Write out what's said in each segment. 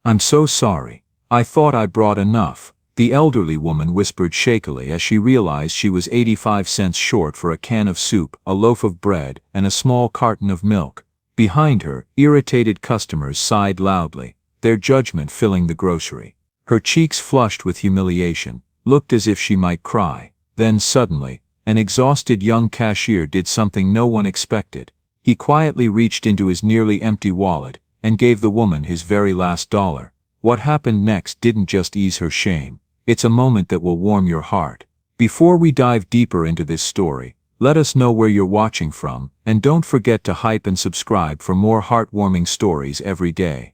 I'm so sorry. I thought I brought enough, the elderly woman whispered shakily as she realized she was 85 cents short for a can of soup, a loaf of bread, and a small carton of milk. Behind her, irritated customers sighed loudly, their judgment filling the grocery. Her cheeks flushed with humiliation, looked as if she might cry. Then suddenly, an exhausted young cashier did something no one expected. He quietly reached into his nearly empty wallet and gave the woman his very last dollar. What happened next didn't just ease her shame. It's a moment that will warm your heart. Before we dive deeper into this story, let us know where you're watching from, and don't forget to hype and subscribe for more heartwarming stories every day.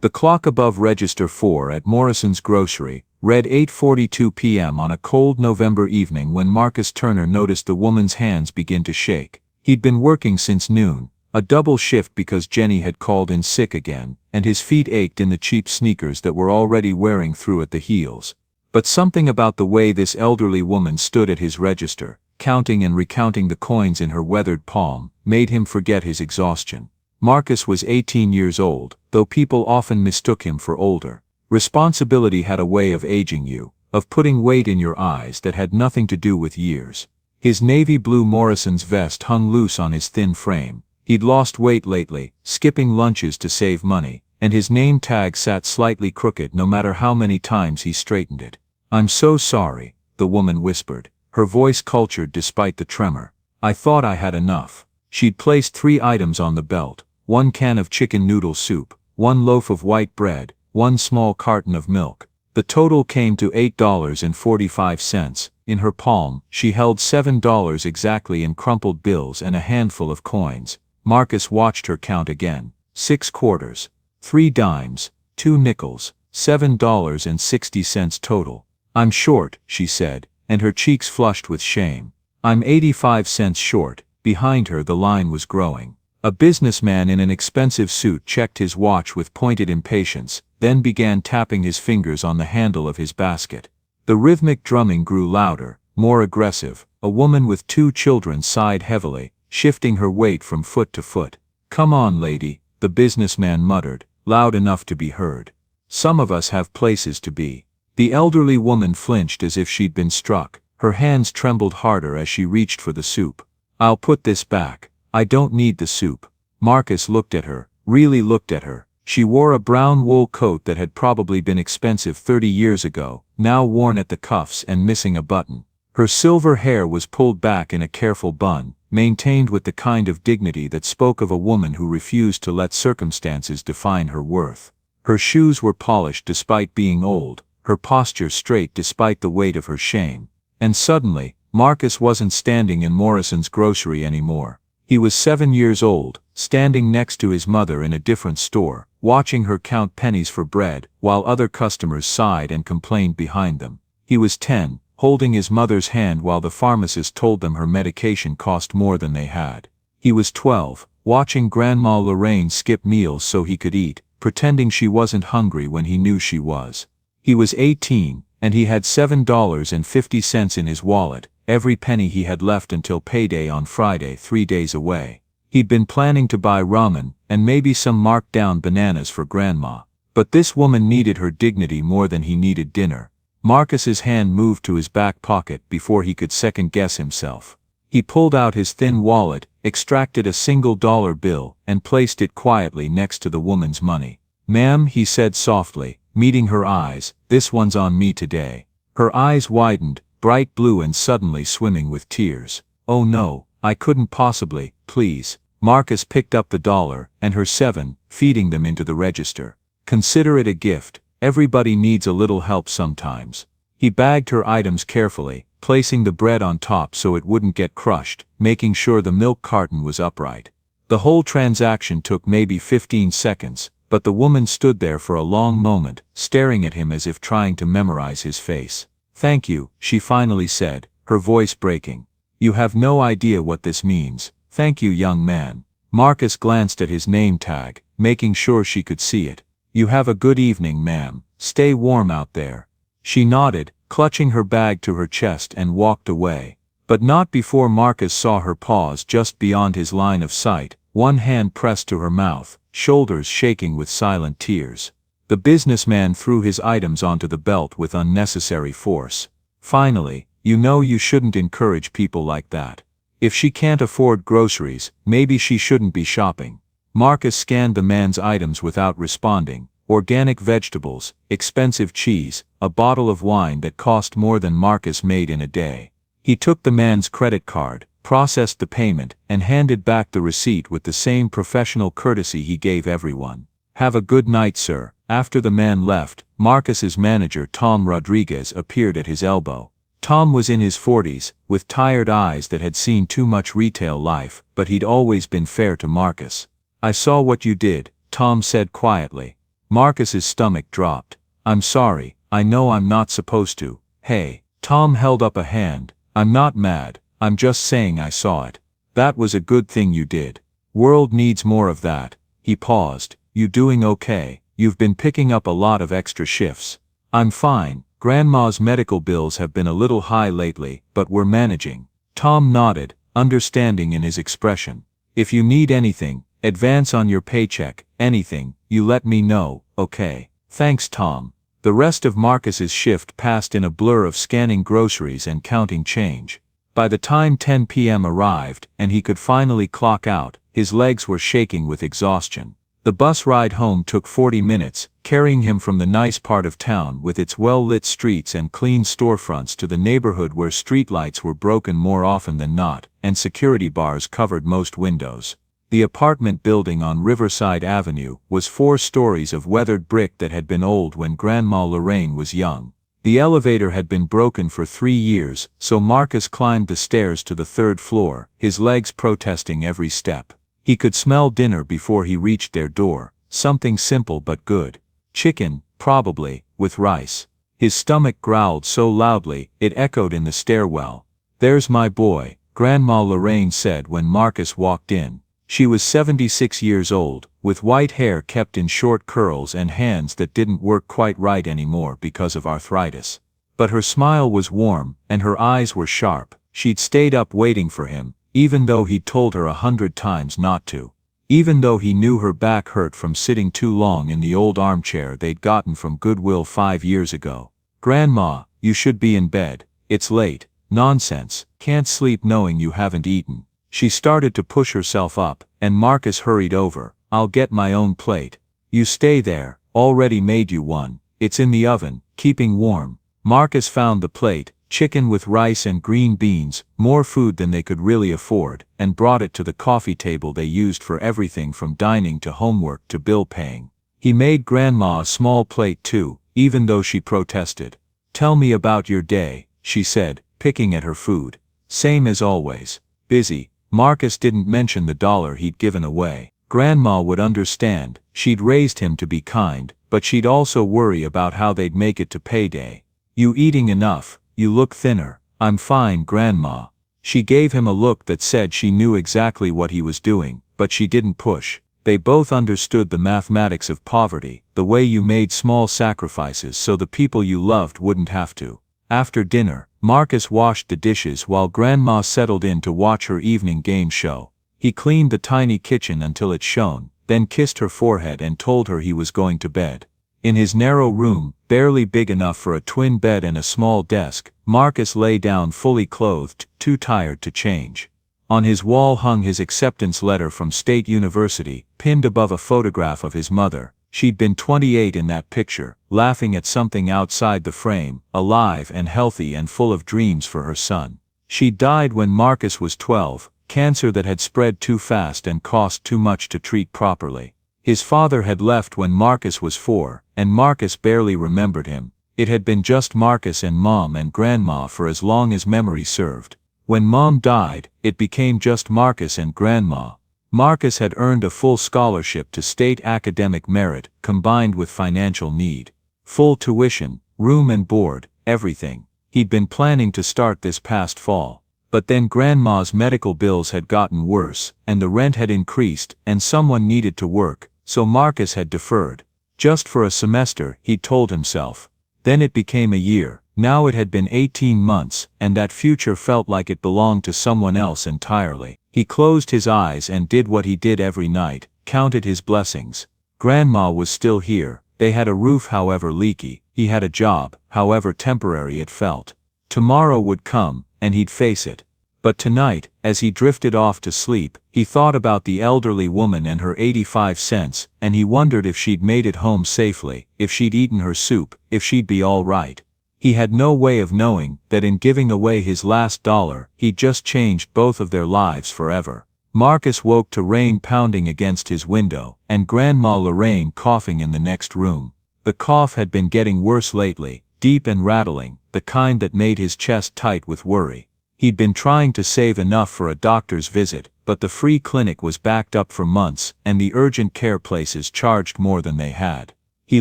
The clock above register 4 at Morrison's grocery read 8:42 p.m. on a cold November evening when Marcus Turner noticed the woman's hands begin to shake. He'd been working since noon, a double shift because Jenny had called in sick again, and his feet ached in the cheap sneakers that were already wearing through at the heels. But something about the way this elderly woman stood at his register, counting and recounting the coins in her weathered palm, made him forget his exhaustion. Marcus was 18 years old, though people often mistook him for older. Responsibility had a way of aging you, of putting weight in your eyes that had nothing to do with years. His navy blue Morrison's vest hung loose on his thin frame. He'd lost weight lately, skipping lunches to save money, and his name tag sat slightly crooked no matter how many times he straightened it. "I'm so sorry," the woman whispered, her voice cultured despite the tremor. "I thought I had enough." She'd placed 3 items on the belt, 1 can of chicken noodle soup, 1 loaf of white bread, 1 small carton of milk. The total came to $8.45. In her palm, she held $7 exactly in crumpled bills and a handful of coins. Marcus watched her count again. 6 quarters, 3 dimes, 2 nickels, $7.60 total. "I'm short," she said, and her cheeks flushed with shame. "I'm 85 cents short." Behind her the line was growing. A businessman in an expensive suit checked his watch with pointed impatience, then began tapping his fingers on the handle of his basket. The rhythmic drumming grew louder, more aggressive. A woman with 2 children sighed heavily, shifting her weight from foot to foot. "Come on, lady," the businessman muttered, loud enough to be heard. "Some of us have places to be." The elderly woman flinched as if she'd been struck. Her hands trembled harder as she reached for the soup. "I'll put this back. I don't need the soup." Marcus looked at her, really looked at her. She wore a brown wool coat that had probably been expensive 30 years ago, now worn at the cuffs and missing a button. Her silver hair was pulled back in a careful bun, maintained with the kind of dignity that spoke of a woman who refused to let circumstances define her worth. Her shoes were polished despite being old, her posture straight despite the weight of her shame. And suddenly, Marcus wasn't standing in Morrison's grocery anymore. He was 7 years old, standing next to his mother in a different store, watching her count pennies for bread, while other customers sighed and complained behind them. He was 10, holding his mother's hand while the pharmacist told them her medication cost more than they had. He was 12, watching Grandma Lorraine skip meals so he could eat, pretending she wasn't hungry when he knew she was. He was 18, and he had $7.50 in his wallet, every penny he had left until payday on Friday 3 days away. He'd been planning to buy ramen, and maybe some marked-down bananas for Grandma. But this woman needed her dignity more than he needed dinner. Marcus's hand moved to his back pocket before he could second-guess himself. He pulled out his thin wallet, extracted a single dollar bill, and placed it quietly next to the woman's money. "Ma'am," he said softly, meeting her eyes, "this one's on me today." Her eyes widened, bright blue and suddenly swimming with tears. "Oh no, I couldn't possibly, please." Marcus picked up the dollar and her 7, feeding them into the register. "Consider it a gift. Everybody needs a little help sometimes." He bagged her items carefully, placing the bread on top so it wouldn't get crushed, making sure the milk carton was upright. The whole transaction took maybe 15 seconds, but the woman stood there for a long moment, staring at him as if trying to memorize his face. "Thank you," she finally said, her voice breaking. "You have no idea what this means. Thank you, young man." Marcus glanced at his name tag, making sure she could see it. "You have a good evening, ma'am. Stay warm out there." She nodded, clutching her bag to her chest and walked away. But not before Marcus saw her pause just beyond his line of sight, one hand pressed to her mouth. shoulders shaking with silent tears. The businessman threw his items onto the belt with unnecessary force. Finally, you shouldn't encourage people like that. If she can't afford groceries, maybe she shouldn't be shopping. Marcus scanned the man's items without responding. Organic vegetables, expensive cheese, a bottle of wine that cost more than Marcus made in a day. He took the man's credit card, processed the payment, and handed back the receipt with the same professional courtesy he gave everyone. "Have a good night, sir." After the man left, Marcus's manager Tom Rodriguez appeared at his elbow. Tom was in his 40s, with tired eyes that had seen too much retail life, but he'd always been fair to Marcus. "I saw what you did," Tom said quietly. Marcus's stomach dropped. "I'm sorry, I know I'm not supposed to." "Hey." Tom held up a hand. "I'm not mad, I'm just saying I saw it. That was a good thing you did. World needs more of that." He paused. "You doing okay? You've been picking up a lot of extra shifts." "I'm fine. Grandma's medical bills have been a little high lately, but we're managing." Tom nodded, understanding in his expression. "If you need anything, advance on your paycheck, anything, you let me know, okay?" "Thanks, Tom." The rest of Marcus's shift passed in a blur of scanning groceries and counting change. By the time 10 p.m. arrived, and he could finally clock out, his legs were shaking with exhaustion. The bus ride home took 40 minutes, carrying him from the nice part of town with its well-lit streets and clean storefronts to the neighborhood where streetlights were broken more often than not, and security bars covered most windows. The apartment building on Riverside Avenue was 4 stories of weathered brick that had been old when Grandma Lorraine was young. The elevator had been broken for 3 years, so Marcus climbed the stairs to the 3rd floor, his legs protesting every step. He could smell dinner before he reached their door, something simple but good. Chicken, probably, with rice. His stomach growled so loudly, it echoed in the stairwell. "There's my boy," Grandma Lorraine said when Marcus walked in. She was 76 years old, with white hair kept in short curls and hands that didn't work quite right anymore because of arthritis. But her smile was warm, and her eyes were sharp. She'd stayed up waiting for him, even though he'd told her 100 times not to. Even though he knew her back hurt from sitting too long in the old armchair they'd gotten from Goodwill 5 years ago. "Grandma, you should be in bed. It's late." "Nonsense, can't sleep knowing you haven't eaten." She started to push herself up, and Marcus hurried over. "I'll get my own plate." "You stay there, already made you one. It's in the oven, keeping warm." Marcus found the plate, chicken with rice and green beans, more food than they could really afford, and brought it to the coffee table they used for everything from dining to homework to bill paying. He made Grandma a small plate too, even though she protested. "Tell me about your day," she said, picking at her food. "Same as always. Busy." Marcus didn't mention the $1 he'd given away. Grandma would understand, she'd raised him to be kind, but she'd also worry about how they'd make it to payday. "You eating enough? You look thinner." "I'm fine, Grandma." She gave him a look that said she knew exactly what he was doing, but she didn't push. They both understood the mathematics of poverty, the way you made small sacrifices so the people you loved wouldn't have to. After dinner, Marcus washed the dishes while Grandma settled in to watch her evening game show. He cleaned the tiny kitchen until it shone, then kissed her forehead and told her he was going to bed. In his narrow room, barely big enough for a twin bed and a small desk, Marcus lay down fully clothed, too tired to change. On his wall hung his acceptance letter from State University, pinned above a photograph of his mother. She'd been 28 in that picture, laughing at something outside the frame, alive and healthy and full of dreams for her son. She died when Marcus was 12, cancer that had spread too fast and cost too much to treat properly. His father had left when Marcus was 4, and Marcus barely remembered him. It had been just Marcus and Mom and Grandma for as long as memory served. When Mom died, it became just Marcus and Grandma. Marcus had earned a full scholarship to state academic merit, combined with financial need. Full tuition, room and board, everything. He'd been planning to start this past fall. But then Grandma's medical bills had gotten worse, and the rent had increased, and someone needed to work, so Marcus had deferred. Just for a semester, he'd told himself. Then it became a year. Now it had been 18 months, and that future felt like it belonged to someone else entirely. He closed his eyes and did what he did every night, counted his blessings. Grandma was still here. They had a roof, however leaky. He had a job, however temporary it felt. Tomorrow would come, and he'd face it. But tonight, as he drifted off to sleep, he thought about the elderly woman and her 85 cents, and he wondered if she'd made it home safely, if she'd eaten her soup, if she'd be all right. He had no way of knowing that in giving away his last dollar, he'd just changed both of their lives forever. Marcus woke to rain pounding against his window, and Grandma Lorraine coughing in the next room. The cough had been getting worse lately, deep and rattling, the kind that made his chest tight with worry. He'd been trying to save enough for a doctor's visit, but the free clinic was backed up for months, and the urgent care places charged more than they had. He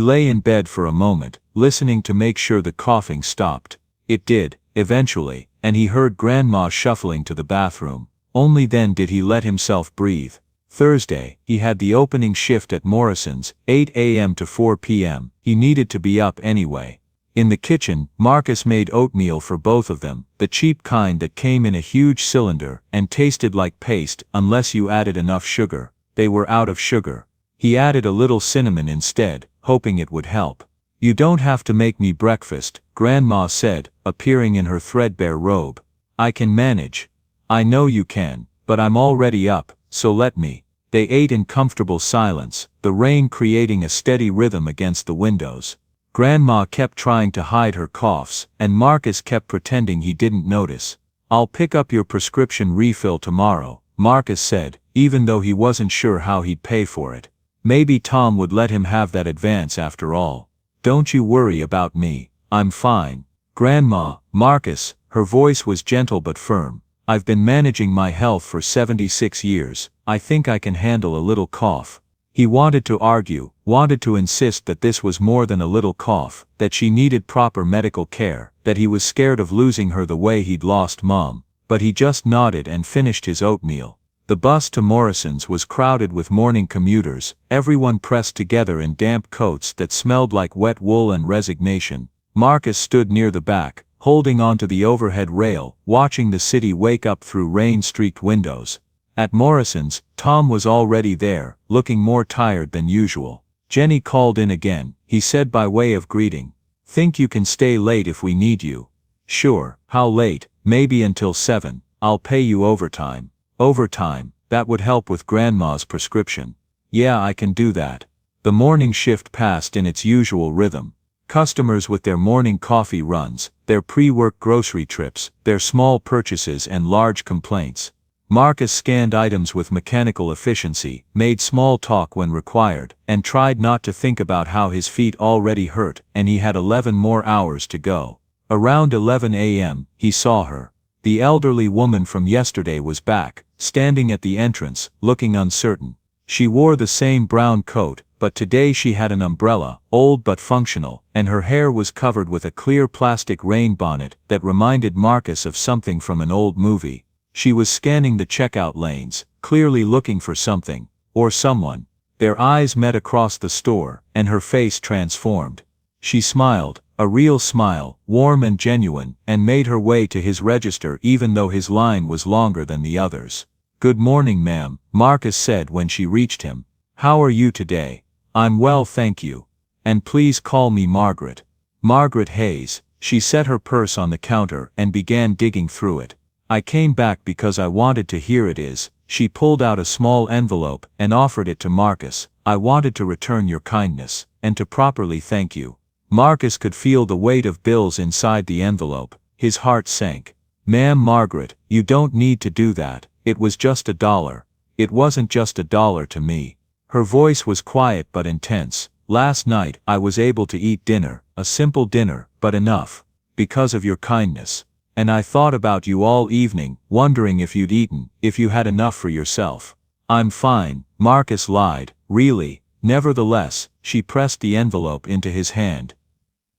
lay in bed for a moment, listening to make sure the coughing stopped. It did, eventually, and he heard Grandma shuffling to the bathroom. Only then did he let himself breathe. Thursday, he had the opening shift at Morrison's, 8 a.m. to 4 p.m. He needed to be up anyway. In the kitchen, Marcus made oatmeal for both of them, the cheap kind that came in a huge cylinder and tasted like paste unless you added enough sugar. They were out of sugar. He added a little cinnamon instead, hoping it would help. "You don't have to make me breakfast," Grandma said, appearing in her threadbare robe. "I can manage." "I know you can, but I'm already up, so let me." They ate in comfortable silence, the rain creating a steady rhythm against the windows. Grandma kept trying to hide her coughs, and Marcus kept pretending he didn't notice. "I'll pick up your prescription refill tomorrow," Marcus said, even though he wasn't sure how he'd pay for it. Maybe Tom would let him have that advance after all. "Don't you worry about me. I'm fine." "Grandma," Marcus, her voice was gentle but firm. "I've been managing my health for 76 years. I think I can handle a little cough." He wanted to argue, wanted to insist that this was more than a little cough, that she needed proper medical care, that he was scared of losing her the way he'd lost Mom, but he just nodded and finished his oatmeal. The bus to Morrison's was crowded with morning commuters, everyone pressed together in damp coats that smelled like wet wool and resignation. Marcus stood near the back, holding onto the overhead rail, watching the city wake up through rain-streaked windows. At Morrison's, Tom was already there, looking more tired than usual. "Jenny called in again," he said by way of greeting. "Think you can stay late if we need you?" "Sure." "How late?" "Maybe until 7. I'll pay you overtime." "Overtime? That would help with Grandma's prescription." "Yeah, I can do that." The morning shift passed in its usual rhythm. Customers with their morning coffee runs, their pre-work grocery trips, their small purchases and large complaints. Marcus scanned items with mechanical efficiency, made small talk when required, and tried not to think about how his feet already hurt and he had 11 more hours to go. Around 11 a.m., he saw her. The elderly woman from yesterday was back, standing at the entrance, looking uncertain. She wore the same brown coat, but today she had an umbrella, old but functional, and her hair was covered with a clear plastic rain bonnet that reminded Marcus of something from an old movie. She was scanning the checkout lanes, clearly looking for something, or someone. Their eyes met across the store, and her face transformed. She smiled, a real smile, warm and genuine, and made her way to his register even though his line was longer than the others. "Good morning, ma'am," Marcus said when she reached him. "How are you today?" "I'm well, thank you. And please call me Margaret." "Margaret Hayes." She set her purse on the counter and began digging through it. "I came back because I wanted to hear it is." She pulled out a small envelope and offered it to Marcus. "I wanted to return your kindness, and to properly thank you." Marcus could feel the weight of bills inside the envelope. His heart sank. "Ma'am Margaret, you don't need to do that. It was just $1. "It wasn't just $1 to me." Her voice was quiet but intense. "Last night, I was able to eat dinner, a simple dinner, but enough. Because of your kindness. And I thought about you all evening, wondering if you'd eaten, if you had enough for yourself." "I'm fine," Marcus lied. "Really?" Nevertheless, she pressed the envelope into his hand.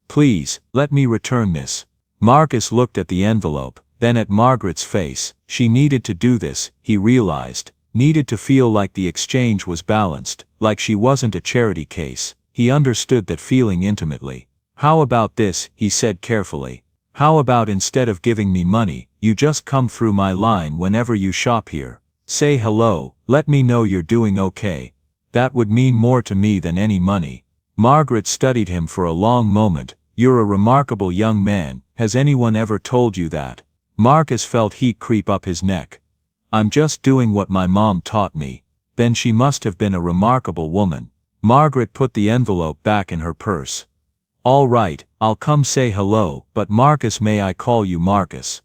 "Please, let me return this." Marcus looked at the envelope, then at Margaret's face. She needed to do this, he realized. Needed to feel like the exchange was balanced, like she wasn't a charity case. He understood that feeling intimately. "How about this?" he said carefully. "How about instead of giving me money, you just come through my line whenever you shop here? Say hello, let me know you're doing okay." That would mean more to me than any money. Margaret studied him for a long moment. You're a remarkable young man. Has anyone ever told you that? Marcus felt heat creep up his neck. I'm just doing what my mom taught me. Then she must have been a remarkable woman. Margaret put the envelope back in her purse. All right, I'll come say hello, but Marcus, may I call you Marcus?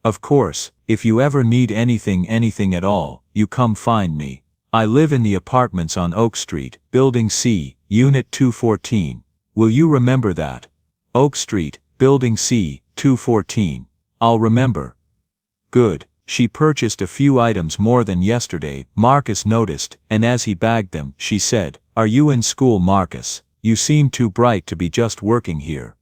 Of course, if you ever need anything at all, you come find me. I live in the apartments on Oak Street, Building C, Unit 214. Will you remember that? Oak Street, Building C, 214. I'll remember. Good. She purchased a few items more than yesterday, Marcus noticed, and as he bagged them, she said, Are you in school, Marcus? You seem too bright to be just working here.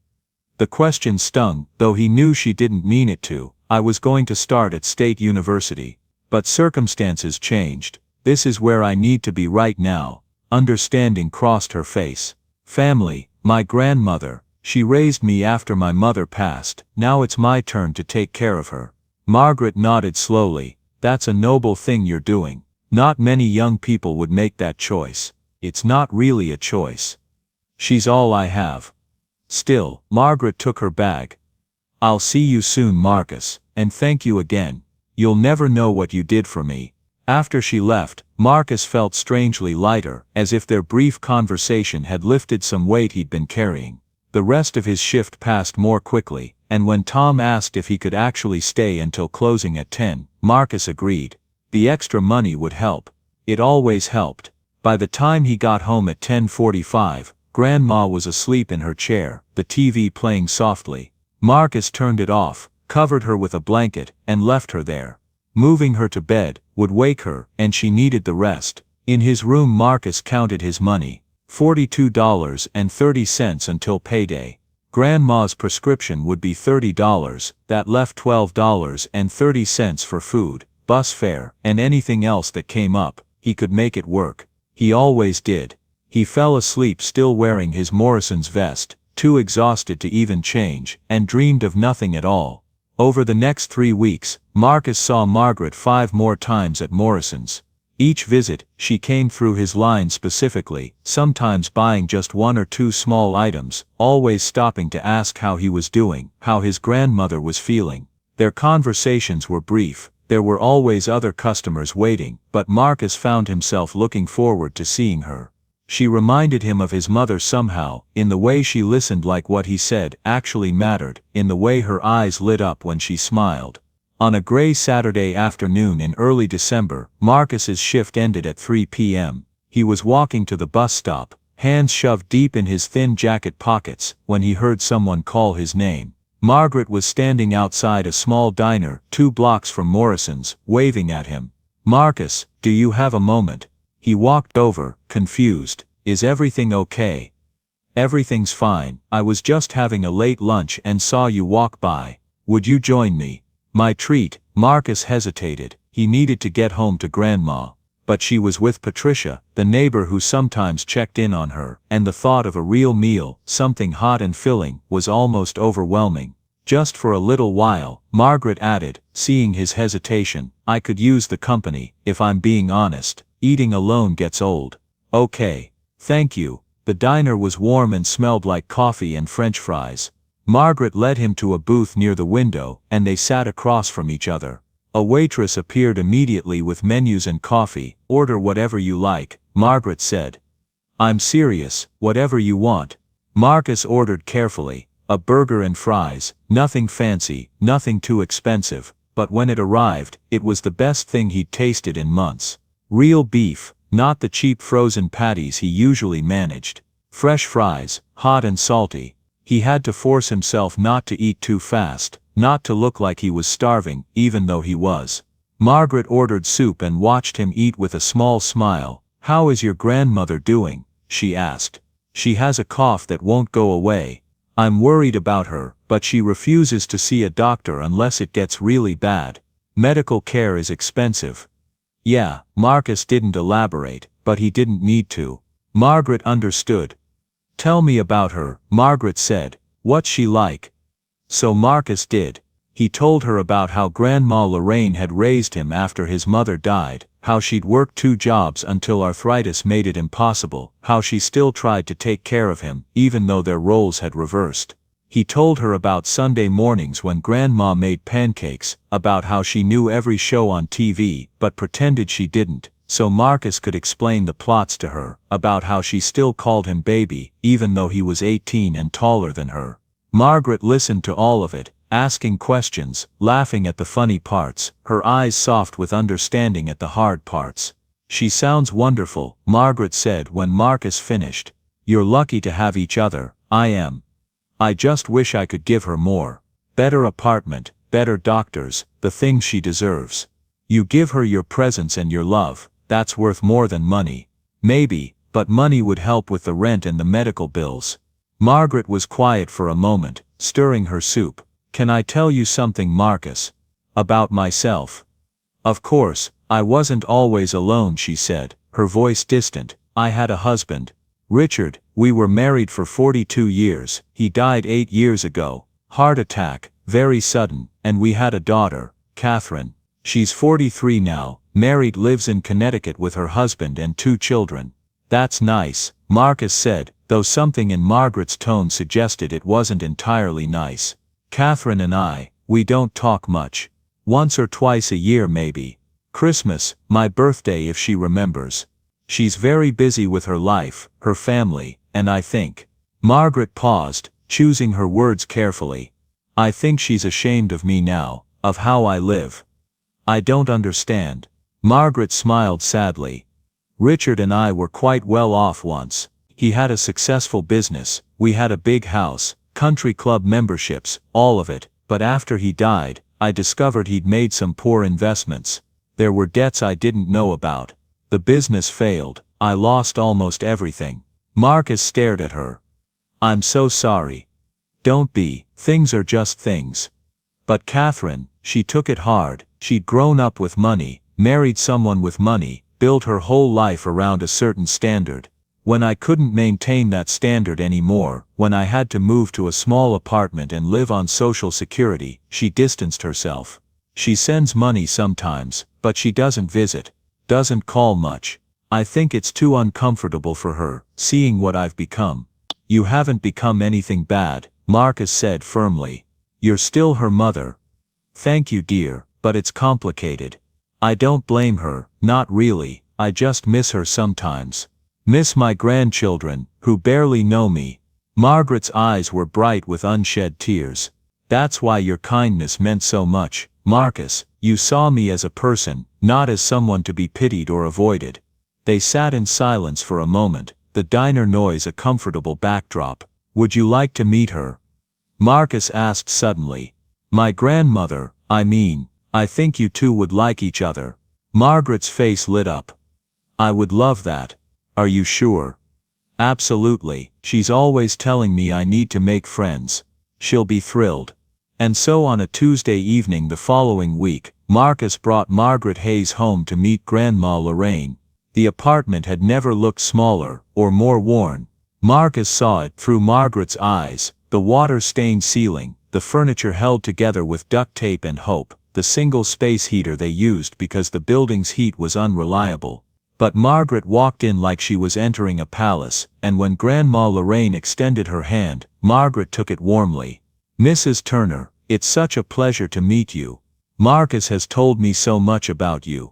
The question stung, though he knew she didn't mean it to. I was going to start at State University. But circumstances changed. This is where I need to be right now. Understanding crossed her face. Family, my grandmother. She raised me after my mother passed. Now it's my turn to take care of her. Margaret nodded slowly. That's a noble thing you're doing. Not many young people would make that choice. It's not really a choice. She's all I have. Still, Margaret took her bag. I'll see you soon, Marcus, and thank you again. You'll never know what you did for me. After she left, Marcus felt strangely lighter, as if their brief conversation had lifted some weight he'd been carrying. The rest of his shift passed more quickly, and when Tom asked if he could actually stay until closing at 10, Marcus agreed. The extra money would help. It always helped. By the time he got home at 10:45, Grandma was asleep in her chair, the TV playing softly. Marcus turned it off, covered her with a blanket, and left her there. Moving her to bed would wake her, and she needed the rest. In his room, Marcus counted his money. $42.30 until payday. Grandma's prescription would be $30, that left $12.30 for food, bus fare, and anything else that came up. He could make it work. He always did. He fell asleep still wearing his Morrison's vest, too exhausted to even change, and dreamed of nothing at all. Over the next 3 weeks, Marcus saw Margaret 5 more times at Morrison's. Each visit, she came through his line specifically, sometimes buying just 1 or 2 small items, always stopping to ask how he was doing, how his grandmother was feeling. Their conversations were brief. There were always other customers waiting, but Marcus found himself looking forward to seeing her. She reminded him of his mother somehow, in the way she listened, like what he said actually mattered, in the way her eyes lit up when she smiled. On a gray Saturday afternoon in early December, Marcus's shift ended at 3 p.m. He was walking to the bus stop, hands shoved deep in his thin jacket pockets, when he heard someone call his name. Margaret was standing outside a small diner, 2 blocks from Morrison's, waving at him. Marcus, do you have a moment? He walked over, confused. Is everything okay? Everything's fine. I was just having a late lunch and saw you walk by. Would you join me? My treat. Marcus hesitated. He needed to get home to Grandma. But she was with Patricia, the neighbor who sometimes checked in on her, and the thought of a real meal, something hot and filling, was almost overwhelming. Just for a little while, Margaret added, seeing his hesitation, I could use the company, if I'm being honest. Eating alone gets old. Okay. Thank you. The diner was warm and smelled like coffee and French fries. Margaret led him to a booth near the window, and they sat across from each other. A waitress appeared immediately with menus and coffee. Order whatever you like, Margaret said. I'm serious, whatever you want. Marcus ordered carefully. A burger and fries, nothing fancy, nothing too expensive, but when it arrived, it was the best thing he'd tasted in months. Real beef, not the cheap frozen patties he usually managed. Fresh fries, hot and salty. He had to force himself not to eat too fast, not to look like he was starving, even though he was. Margaret ordered soup and watched him eat with a small smile. How is your grandmother doing? She asked. She has a cough that won't go away. I'm worried about her, but she refuses to see a doctor unless it gets really bad. Medical care is expensive. Yeah, Marcus didn't elaborate, but he didn't need to. Margaret understood. Tell me about her, Margaret said. What's she like? So Marcus did. He told her about how Grandma Lorraine had raised him after his mother died, how she'd worked 2 jobs until arthritis made it impossible, how she still tried to take care of him, even though their roles had reversed. He told her about Sunday mornings when Grandma made pancakes, about how she knew every show on TV but pretended she didn't, so Marcus could explain the plots to her, about how she still called him baby, even though he was 18 and taller than her. Margaret listened to all of it, asking questions, laughing at the funny parts, her eyes soft with understanding at the hard parts. "She sounds wonderful," Margaret said when Marcus finished. "You're lucky to have each other." "I am. I just wish I could give her more. Better apartment, better doctors, the things she deserves. You give her your presence and your love, that's worth more than money." "Maybe, but money would help with the rent and the medical bills." Margaret was quiet for a moment, stirring her soup. "Can I tell you something, Marcus? About myself?" "Of course, I wasn't always alone," she said, her voice distant. "I had a husband. Richard, we were married for 42 years, he died 8 years ago. Heart attack, very sudden, and we had a daughter, Catherine. She's 43 now, married, lives in Connecticut with her husband and 2 children." "That's nice," Marcus said, though something in Margaret's tone suggested it wasn't entirely nice. "Catherine and we don't talk much. Once or twice a year maybe. Christmas, my birthday if she remembers. She's very busy with her life, her family, and I think." Margaret paused, choosing her words carefully. "I think she's ashamed of me now, of how I live." "I don't understand." Margaret smiled sadly. "Richard and I were quite well off once. He had a successful business, we had a big house, country club memberships, all of it, but after he died, I discovered he'd made some poor investments. There were debts I didn't know about. The business failed, I lost almost everything." Marcus stared at her. "I'm so sorry." "Don't be, things are just things." "But Catherine, she took it hard, she'd grown up with money, married someone with money, built her whole life around a certain standard. When I couldn't maintain that standard anymore, when I had to move to a small apartment and live on Social Security, she distanced herself. She sends money sometimes, but she doesn't visit, doesn't call much. I think it's too uncomfortable for her, seeing what I've become." "You haven't become anything bad," Marcus said firmly. "You're still her mother." "Thank you, dear, but it's complicated. I don't blame her, not really, I just miss her sometimes. Miss my grandchildren, who barely know me." Margaret's eyes were bright with unshed tears. "That's why your kindness meant so much, Marcus. You saw me as a person, not as someone to be pitied or avoided." They sat in silence for a moment, the diner noise a comfortable backdrop. "Would you like to meet her?" Marcus asked suddenly. "My grandmother, I think you two would like each other." Margaret's face lit up. "I would love that." "Are you sure?" "Absolutely, she's always telling me I need to make friends. She'll be thrilled." And so on a Tuesday evening the following week, Marcus brought Margaret Hayes home to meet Grandma Lorraine. The apartment had never looked smaller, or more worn. Marcus saw it through Margaret's eyes, the water-stained ceiling, the furniture held together with duct tape and hope, the single space heater they used because the building's heat was unreliable. But Margaret walked in like she was entering a palace, and when Grandma Lorraine extended her hand, Margaret took it warmly. "Mrs. Turner, it's such a pleasure to meet you. Marcus has told me so much about you.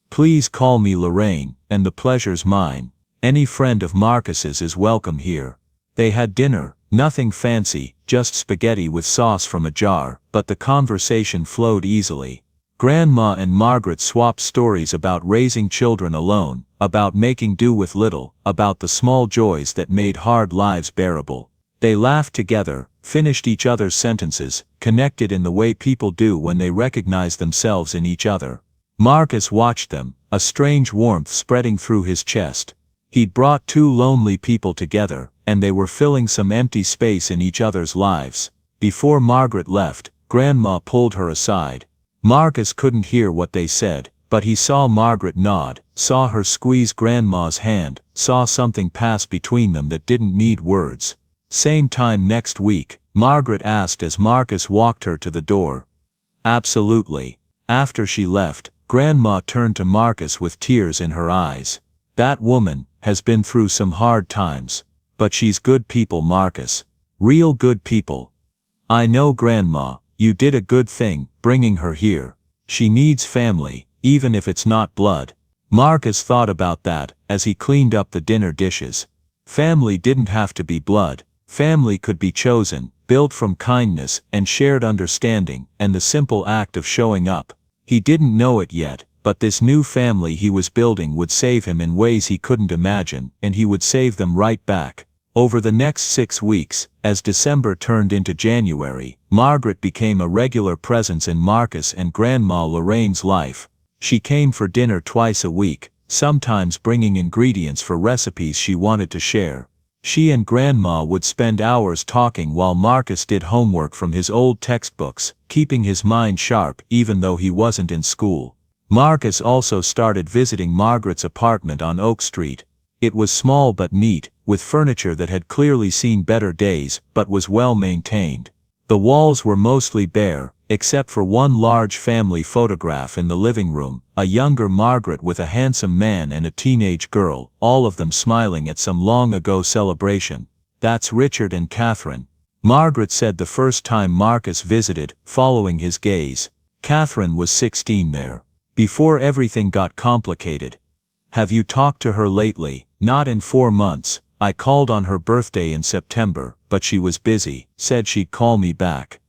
Please call me Lorraine, and the pleasure's mine. Any friend of Marcus's is welcome here." They had dinner, nothing fancy, just spaghetti with sauce from a jar, but the conversation flowed easily. Grandma and Margaret swapped stories about raising children alone, about making do with little, about the small joys that made hard lives bearable. They laughed together, finished each other's sentences, connected in the way people do when they recognize themselves in each other. Marcus watched them, a strange warmth spreading through his chest. He'd brought 2 lonely people together, and they were filling some empty space in each other's lives. Before Margaret left, Grandma pulled her aside. Marcus couldn't hear what they said, but he saw Margaret nod, saw her squeeze Grandma's hand, saw something pass between them that didn't need words. "Same time next week," Margaret asked as Marcus walked her to the door. Absolutely. After she left, Grandma turned to Marcus with tears in her eyes. That woman has been through some hard times. But she's good people, Marcus. Real good people. I know, Grandma, you did a good thing, bringing her here. She needs family, even if it's not blood. Marcus thought about that as he cleaned up the dinner dishes. Family didn't have to be blood. Family could be chosen, built from kindness and shared understanding and the simple act of showing up. He didn't know it yet, but this new family he was building would save him in ways he couldn't imagine, and he would save them right back. Over the next 6 weeks, as December turned into January, Margaret became a regular presence in Marcus and Grandma Lorraine's life. She came for dinner twice a week, sometimes bringing ingredients for recipes she wanted to share. She and Grandma would spend hours talking while Marcus did homework from his old textbooks, keeping his mind sharp even though he wasn't in school. Marcus also started visiting Margaret's apartment on Oak Street. It was small but neat, with furniture that had clearly seen better days but was well maintained. The walls were mostly bare, except for one large family photograph in the living room, a younger Margaret with a handsome man and a teenage girl, all of them smiling at some long-ago celebration. That's Richard and Catherine, Margaret said the first time Marcus visited, following his gaze. Catherine was 16 there. Before everything got complicated. Have you talked to her lately? Not in 4 months. I called on her birthday in September, but she was busy, said she'd call me back.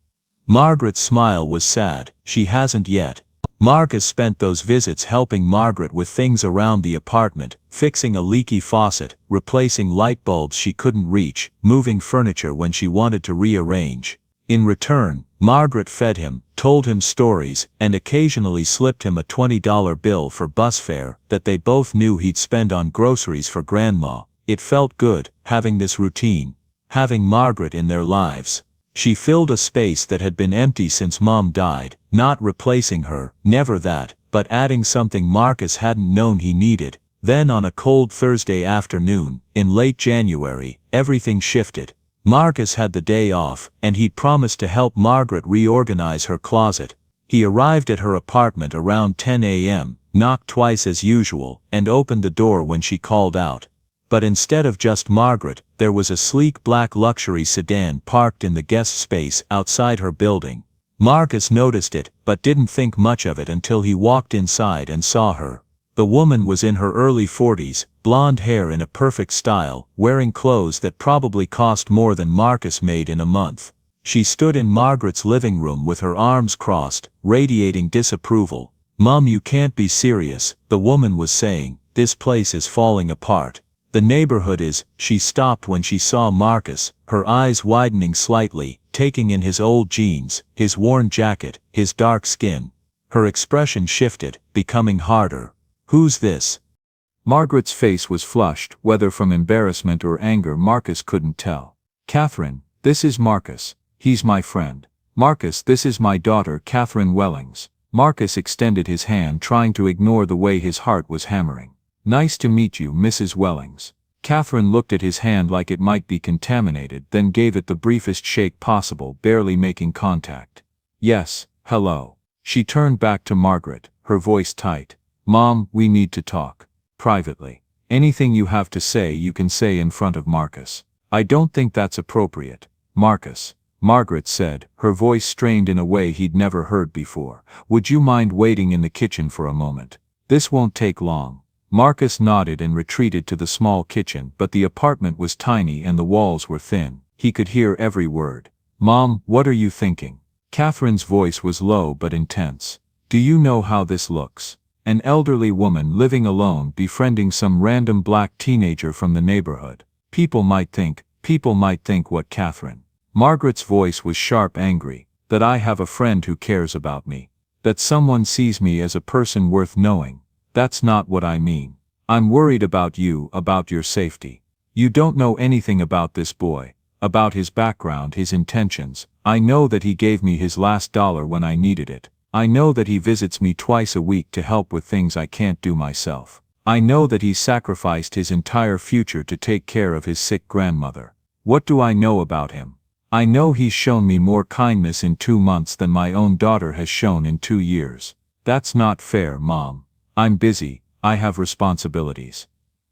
Margaret's smile was sad. She hasn't yet. Marcus spent those visits helping Margaret with things around the apartment, fixing a leaky faucet, replacing light bulbs she couldn't reach, moving furniture when she wanted to rearrange. In return, Margaret fed him, told him stories, and occasionally slipped him a $20 bill for bus fare that they both knew he'd spend on groceries for Grandma. It felt good, having this routine, having Margaret in their lives. She filled a space that had been empty since Mom died, not replacing her, never that, but adding something Marcus hadn't known he needed. Then on a cold Thursday afternoon, in late January, everything shifted. Marcus had the day off, and he'd promised to help Margaret reorganize her closet. He arrived at her apartment around 10 a.m., knocked twice as usual, and opened the door when she called out. But instead of just Margaret, there was a sleek black luxury sedan parked in the guest space outside her building. Marcus noticed it, but didn't think much of it until he walked inside and saw her. The woman was in her early 40s, blonde hair in a perfect style, wearing clothes that probably cost more than Marcus made in a month. She stood in Margaret's living room with her arms crossed, radiating disapproval. "Mom, you can't be serious," the woman was saying. "This place is falling apart. The neighborhood is." She stopped when she saw Marcus, her eyes widening slightly, taking in his old jeans, his worn jacket, his dark skin. Her expression shifted, becoming harder. "Who's this?" Margaret's face was flushed, whether from embarrassment or anger Marcus couldn't tell. "Catherine, this is Marcus. He's my friend. Marcus, this is my daughter Catherine Wellings." Marcus extended his hand, trying to ignore the way his heart was hammering. "Nice to meet you, Mrs. Wellings." Catherine looked at his hand like it might be contaminated, then gave it the briefest shake possible, barely making contact. "Yes, hello." She turned back to Margaret, her voice tight. "Mom, we need to talk. Privately. Anything you have to say you can say in front of Marcus." "I don't think that's appropriate, Marcus," Margaret said, her voice strained in a way he'd never heard before. "Would you mind waiting in the kitchen for a moment? This won't take long." Marcus nodded and retreated to the small kitchen, but the apartment was tiny and the walls were thin. He could hear every word. "Mom, what are you thinking?" Catherine's voice was low but intense. "Do you know how this looks? An elderly woman living alone befriending some random black teenager from the neighborhood. People might think what, Catherine?" Margaret's voice was sharp, angry. "That I have a friend who cares about me. That someone sees me as a person worth knowing. That's not what I mean. I'm worried about you, about your safety. You don't know anything about this boy, about his background, his intentions. I know that he gave me his last dollar when I needed it. I know that he visits me twice a week to help with things I can't do myself. I know that he sacrificed his entire future to take care of his sick grandmother. What do I know about him? I know he's shown me more kindness in 2 months than my own daughter has shown in 2 years. That's not fair, Mom. I'm busy, I have responsibilities.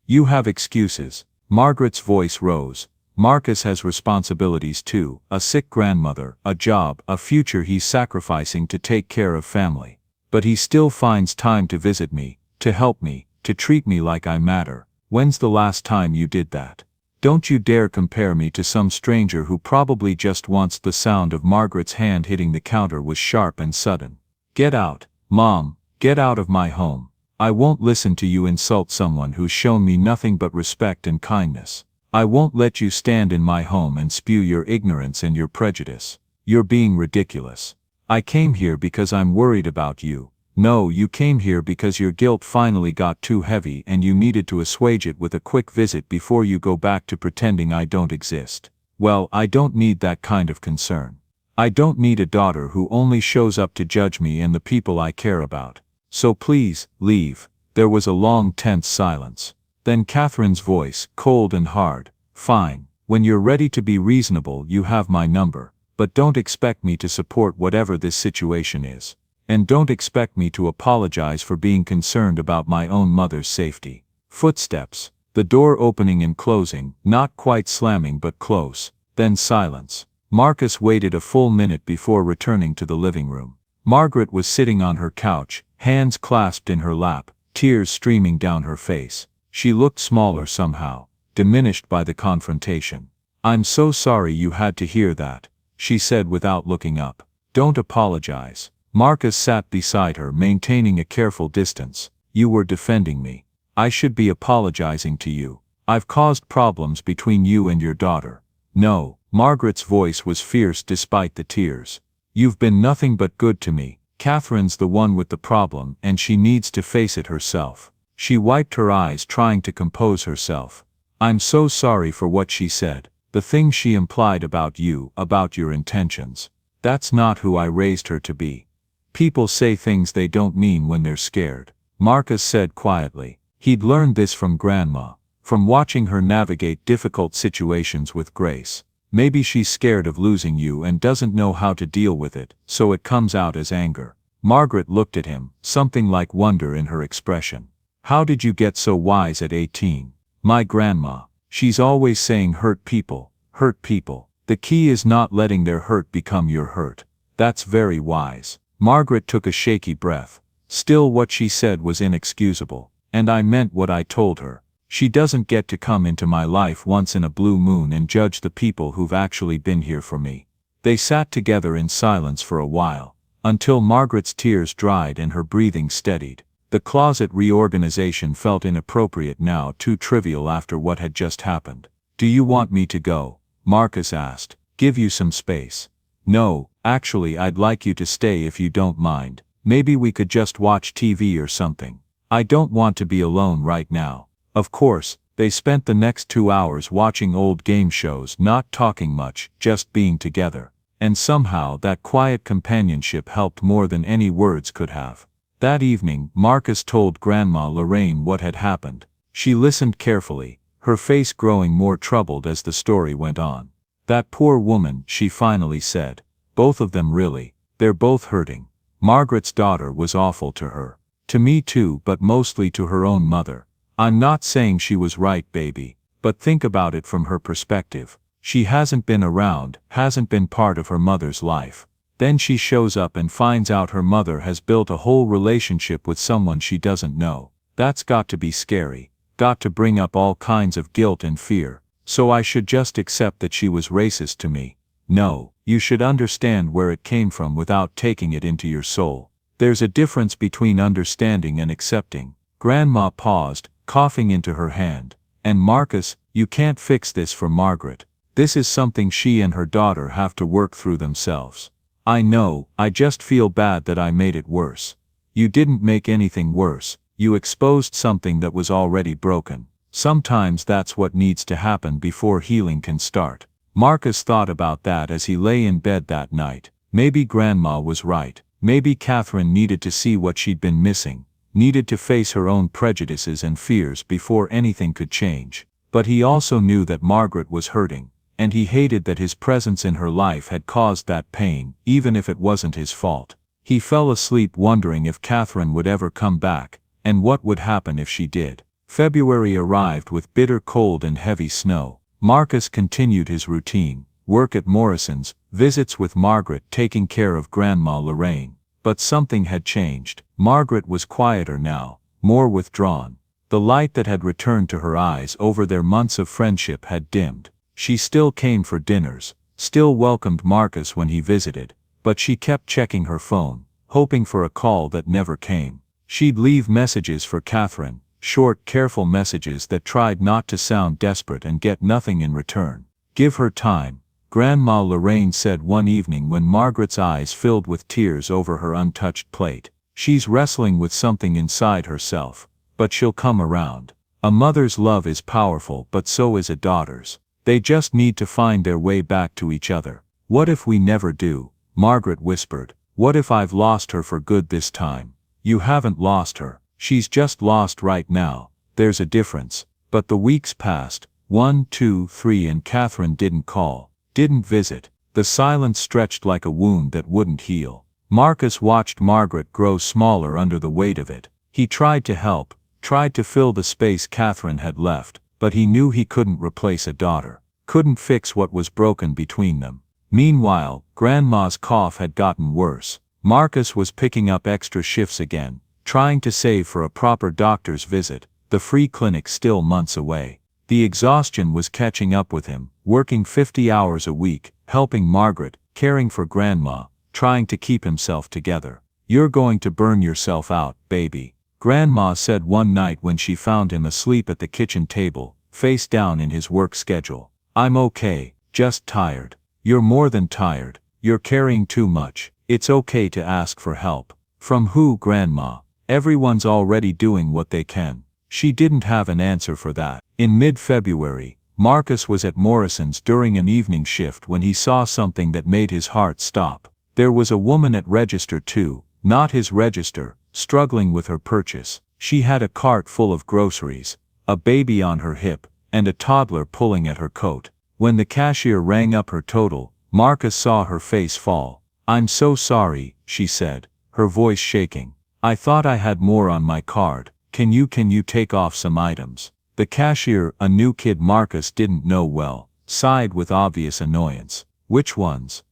You have excuses. Margaret's voice rose. Marcus has responsibilities too, a sick grandmother, a job, a future he's sacrificing to take care of family. But he still finds time to visit me, to help me, to treat me like I matter. When's the last time you did that? Don't you dare compare me to some stranger who probably just wants. The sound of Margaret's hand hitting the counter was sharp and sudden. Get out, Mom, get out of my home. I won't listen to you insult someone who's shown me nothing but respect and kindness. I won't let you stand in my home and spew your ignorance and your prejudice. You're being ridiculous. I came here because I'm worried about you. No, you came here because your guilt finally got too heavy and you needed to assuage it with a quick visit before you go back to pretending I don't exist. Well, I don't need that kind of concern. I don't need a daughter who only shows up to judge me and the people I care about. So please, leave. There was a long tense silence. Then Catherine's voice, cold and hard. Fine. When you're ready to be reasonable, you have my number. But don't expect me to support whatever this situation is. And don't expect me to apologize for being concerned about my own mother's safety. Footsteps. The door opening and closing, not quite slamming but close. Then silence. Marcus waited a full minute before returning to the living room. Margaret was sitting on her couch, hands clasped in her lap, tears streaming down her face. She looked smaller somehow, diminished by the confrontation. I'm so sorry you had to hear that, she said without looking up. Don't apologize. Marcus sat beside her, maintaining a careful distance. You were defending me. I should be apologizing to you. I've caused problems between you and your daughter. No, Margaret's voice was fierce despite the tears. You've been nothing but good to me. Catherine's the one with the problem and she needs to face it herself. She wiped her eyes, trying to compose herself. I'm so sorry for what she said. The things she implied about you, about your intentions. That's not who I raised her to be. People say things they don't mean when they're scared, Marcus said quietly. He'd learned this from Grandma, from watching her navigate difficult situations with grace. Maybe she's scared of losing you and doesn't know how to deal with it, so it comes out as anger. Margaret looked at him, something like wonder in her expression. How did you get so wise at 18? My grandma. She's always saying hurt people, hurt people. The key is not letting their hurt become your hurt. That's very wise. Margaret took a shaky breath. Still, what she said was inexcusable, and I meant what I told her. She doesn't get to come into my life once in a blue moon and judge the people who've actually been here for me. They sat together in silence for a while, until Margaret's tears dried and her breathing steadied. The closet reorganization felt inappropriate now, too trivial after what had just happened. Do you want me to go? Marcus asked. Give you some space? No, actually I'd like you to stay if you don't mind. Maybe we could just watch TV or something. I don't want to be alone right now. Of course, they spent the next 2 hours watching old game shows, not talking much, just being together. And somehow that quiet companionship helped more than any words could have. That evening, Marcus told Grandma Lorraine what had happened. She listened carefully, her face growing more troubled as the story went on. That poor woman, she finally said. Both of them really. They're both hurting. Margaret's daughter was awful to her. To me too, but mostly to her own mother. I'm not saying she was right, baby, but think about it from her perspective. She hasn't been around, hasn't been part of her mother's life. Then she shows up and finds out her mother has built a whole relationship with someone she doesn't know. That's got to be scary. Got to bring up all kinds of guilt and fear. So I should just accept that she was racist to me? No, you should understand where it came from without taking it into your soul. There's a difference between understanding and accepting. Grandma paused, coughing into her hand. And Marcus, you can't fix this for Margaret. This is something she and her daughter have to work through themselves. I know, I just feel bad that I made it worse. You didn't make anything worse, you exposed something that was already broken. Sometimes that's what needs to happen before healing can start. Marcus thought about that as he lay in bed that night. Maybe Grandma was right. Maybe Catherine needed to see what she'd been missing, needed to face her own prejudices and fears before anything could change. But he also knew that Margaret was hurting, and he hated that his presence in her life had caused that pain, even if it wasn't his fault. He fell asleep wondering if Catherine would ever come back, and what would happen if she did. February arrived with bitter cold and heavy snow. Marcus continued his routine, work at Morrison's, visits with Margaret, taking care of Grandma Lorraine. But something had changed. Margaret was quieter now, more withdrawn. The light that had returned to her eyes over their months of friendship had dimmed. She still came for dinners, still welcomed Marcus when he visited, but she kept checking her phone, hoping for a call that never came. She'd leave messages for Catherine, short, careful messages that tried not to sound desperate and get nothing in return. Give her time, Grandma Lorraine said one evening when Margaret's eyes filled with tears over her untouched plate. She's wrestling with something inside herself, but she'll come around. A mother's love is powerful, but so is a daughter's. They just need to find their way back to each other. What if we never do? Margaret whispered. What if I've lost her for good this time? You haven't lost her. She's just lost right now. There's a difference. But the weeks passed, 1, 2, 3, and Catherine didn't call, didn't visit. The silence stretched like a wound that wouldn't heal. Marcus watched Margaret grow smaller under the weight of it. He tried to help, tried to fill the space Catherine had left, but he knew he couldn't replace a daughter, couldn't fix what was broken between them. Meanwhile, Grandma's cough had gotten worse. Marcus was picking up extra shifts again, trying to save for a proper doctor's visit, the free clinic still months away. The exhaustion was catching up with him, working 50 hours a week, helping Margaret, caring for Grandma, trying to keep himself together. You're going to burn yourself out, baby, Grandma said one night when she found him asleep at the kitchen table, face down in his work schedule. I'm okay, just tired. You're more than tired, you're carrying too much. It's okay to ask for help. From who, Grandma? Everyone's already doing what they can. She didn't have an answer for that. In mid-February, Marcus was at Morrison's during an evening shift when he saw something that made his heart stop. There was a woman at register 2, not his register, struggling with her purchase. She had a cart full of groceries, a baby on her hip, and a toddler pulling at her coat. When the cashier rang up her total, Marcus saw her face fall. I'm so sorry, she said, her voice shaking. I thought I had more on my card. Can you take off some items? The cashier, a new kid Marcus didn't know well, sighed with obvious annoyance. Which ones?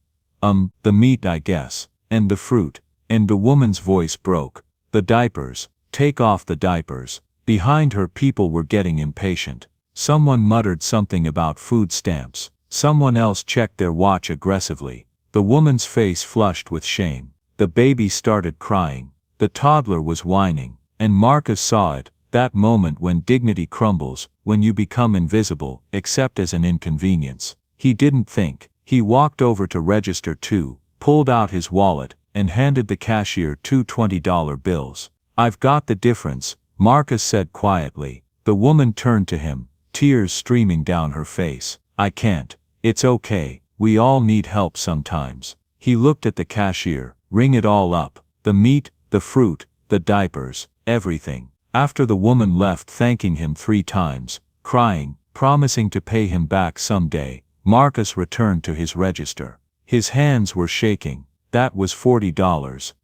The meat, I guess. And the fruit. And the woman's voice broke. The diapers. Take off the diapers. Behind her, people were getting impatient. Someone muttered something about food stamps. Someone else checked their watch aggressively. The woman's face flushed with shame. The baby started crying. The toddler was whining. And Marcus saw it, that moment when dignity crumbles, when you become invisible, except as an inconvenience. He didn't think. He walked over to register 2, pulled out his wallet, and handed the cashier 2 $20 bills. I've got the difference, Marcus said quietly. The woman turned to him, tears streaming down her face. I can't. It's okay, we all need help sometimes. He looked at the cashier. Ring it all up. The meat, the fruit, the diapers, everything. After the woman left thanking him 3 times, crying, promising to pay him back someday, Marcus returned to his register. His hands were shaking. That was $40.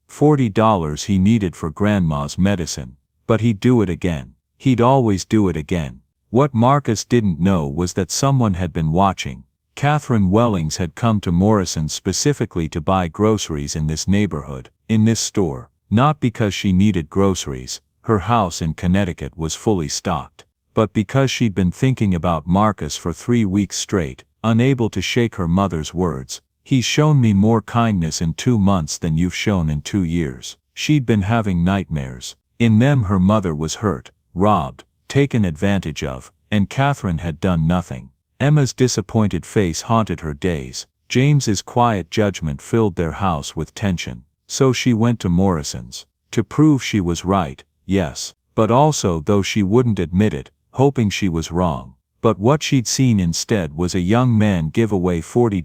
$40 he needed for Grandma's medicine. But he'd do it again. He'd always do it again. What Marcus didn't know was that someone had been watching. Catherine Wellings had come to Morrison specifically to buy groceries in this neighborhood, in this store, not because she needed groceries, her house in Connecticut was fully stocked, but because she'd been thinking about Marcus for 3 weeks straight, unable to shake her mother's words. He's shown me more kindness in 2 months than you've shown in 2 years. She'd been having nightmares. In them her mother was hurt, robbed, taken advantage of, and Catherine had done nothing. Emma's disappointed face haunted her days. James's quiet judgment filled their house with tension. So she went to Morrison's. To prove she was right, yes, but also, though she wouldn't admit it, hoping she was wrong. But what she'd seen instead was a young man give away $40.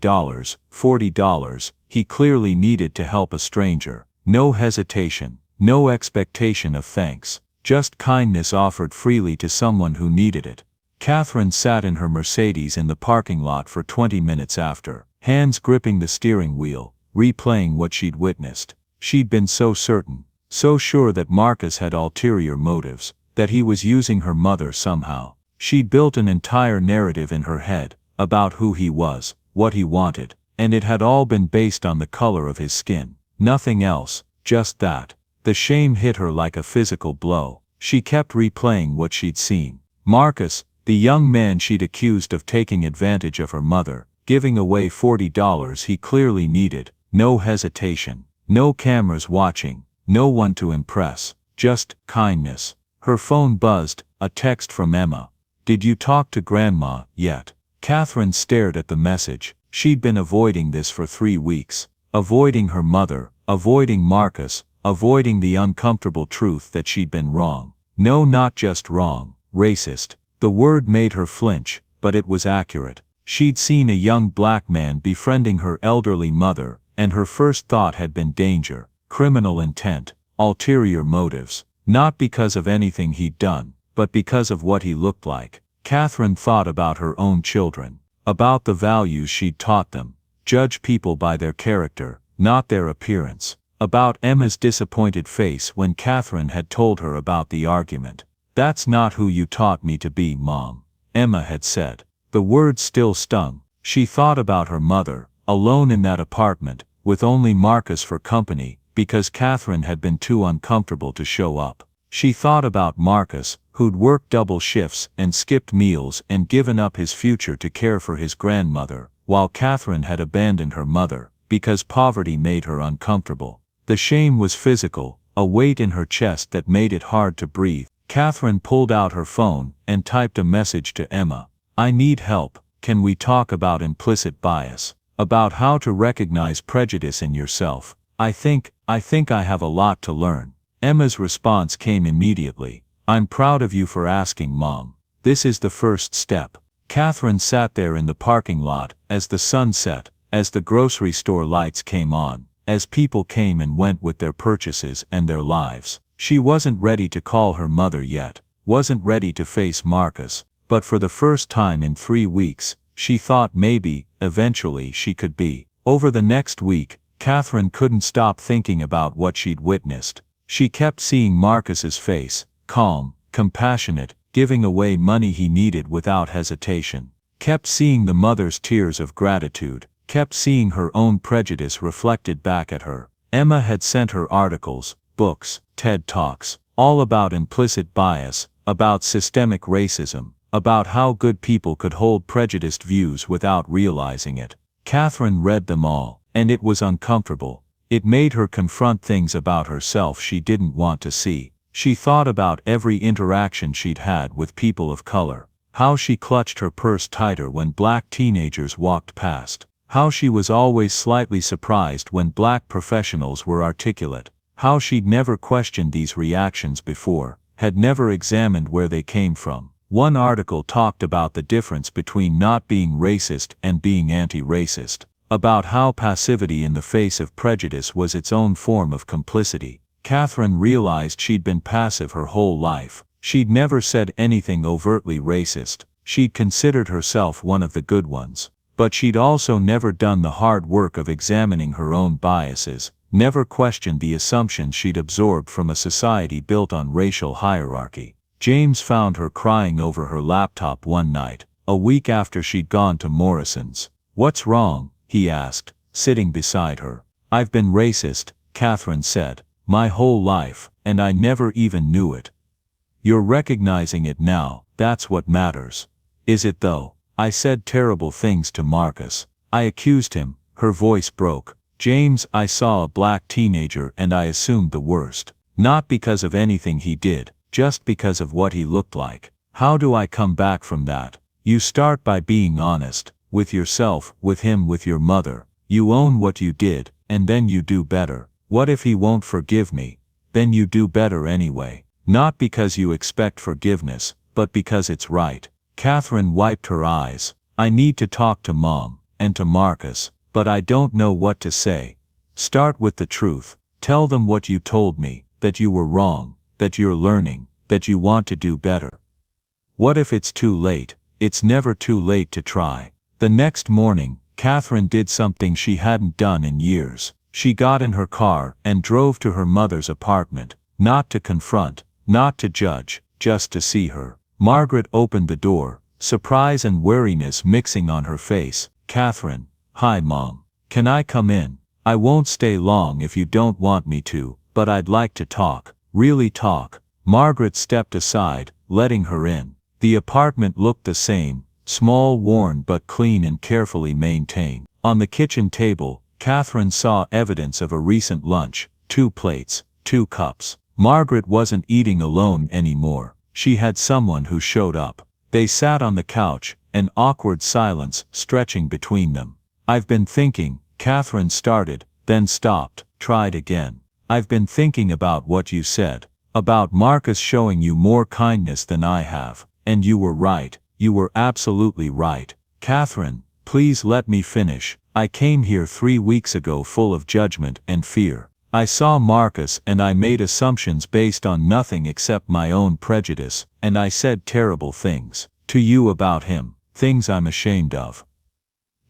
$40, he clearly needed to help a stranger. No hesitation, no expectation of thanks, just kindness offered freely to someone who needed it. Catherine sat in her Mercedes in the parking lot for 20 minutes after, hands gripping the steering wheel, replaying what she'd witnessed. She'd been so certain, so sure that Marcus had ulterior motives, that he was using her mother somehow. She'd built an entire narrative in her head, about who he was, what he wanted, and it had all been based on the color of his skin. Nothing else, just that. The shame hit her like a physical blow. She kept replaying what she'd seen. Marcus, the young man she'd accused of taking advantage of her mother, giving away $40 he clearly needed, no hesitation, no cameras watching, no one to impress, just kindness. Her phone buzzed, a text from Emma. "Did you talk to Grandma yet?" Catherine stared at the message. She'd been avoiding this for 3 weeks. Avoiding her mother, avoiding Marcus, avoiding the uncomfortable truth that she'd been wrong. No, not just wrong, racist. The word made her flinch, but it was accurate. She'd seen a young black man befriending her elderly mother, and her first thought had been danger, criminal intent, ulterior motives. Not because of anything he'd done, but because of what he looked like. Catherine thought about her own children, about the values she'd taught them. Judge people by their character, not their appearance. About Emma's disappointed face when Catherine had told her about the argument. "That's not who you taught me to be, Mom," Emma had said. The words still stung. She thought about her mother, alone in that apartment, with only Marcus for company, because Catherine had been too uncomfortable to show up. She thought about Marcus, who'd worked double shifts and skipped meals and given up his future to care for his grandmother, while Catherine had abandoned her mother, because poverty made her uncomfortable. The shame was physical, a weight in her chest that made it hard to breathe. Catherine pulled out her phone and typed a message to Emma. "I need help. Can we talk about implicit bias? About how to recognize prejudice in yourself? I think I have a lot to learn." Emma's response came immediately. "I'm proud of you for asking, Mom. This is the first step." Catherine sat there in the parking lot, as the sun set, as the grocery store lights came on, as people came and went with their purchases and their lives. She wasn't ready to call her mother yet, wasn't ready to face Marcus, but for the first time in 3 weeks, she thought maybe, eventually she could be. Over the next week, Catherine couldn't stop thinking about what she'd witnessed. She kept seeing Marcus's face, calm, compassionate, giving away money he needed without hesitation. Kept seeing the mother's tears of gratitude, kept seeing her own prejudice reflected back at her. Emma had sent her articles, books, TED Talks, all about implicit bias, about systemic racism, about how good people could hold prejudiced views without realizing it. Catherine read them all, and it was uncomfortable. It made her confront things about herself she didn't want to see. She thought about every interaction she'd had with people of color. How she clutched her purse tighter when black teenagers walked past. How she was always slightly surprised when black professionals were articulate. How she'd never questioned these reactions before, had never examined where they came from. One article talked about the difference between not being racist and being anti-racist. About how passivity in the face of prejudice was its own form of complicity. Catherine realized she'd been passive her whole life. She'd never said anything overtly racist. She'd considered herself one of the good ones. But she'd also never done the hard work of examining her own biases, never questioned the assumptions she'd absorbed from a society built on racial hierarchy. James found her crying over her laptop one night, a week after she'd gone to Morrison's. "What's wrong?" he asked, sitting beside her. "I've been racist," Catherine said, "my whole life, and I never even knew it. You're recognizing it now, that's what matters." "Is it though? I said terrible things to Marcus. I accused him." Her voice broke. "James, I saw a black teenager and I assumed the worst. Not because of anything he did, just because of what he looked like. How do I come back from that? You start by being honest. With yourself, with him, with your mother. You own what you did, and then you do better. What if he won't forgive me? Then you do better anyway. Not because you expect forgiveness, but because it's right." Catherine wiped her eyes. "I need to talk to Mom, and to Marcus, but I don't know what to say. Start with the truth. Tell them what you told me, that you were wrong, that you're learning, that you want to do better." What if it's too late? It's never too late to try. The next morning, Catherine did something she hadn't done in years. She got in her car and drove to her mother's apartment, not to confront, not to judge, just to see her. Margaret opened the door, surprise and wariness mixing on her face. "Catherine, hi Mom. Can I come in? I won't stay long if you don't want me to, but I'd like to talk, really talk." Margaret stepped aside, letting her in. The apartment looked the same, small, worn but clean and carefully maintained. On the kitchen table, Catherine saw evidence of a recent lunch: 2 plates, 2 cups. Margaret wasn't eating alone anymore. She had someone who showed up. They sat on the couch, an awkward silence stretching between them. "I've been thinking," Catherine started, then stopped, tried again. "I've been thinking about what you said. About Marcus showing you more kindness than I have. And you were right. You were absolutely right." "Catherine, please let me finish. I came here 3 weeks ago full of judgment and fear. I saw Marcus and I made assumptions based on nothing except my own prejudice, and I said terrible things to you about him, things I'm ashamed of."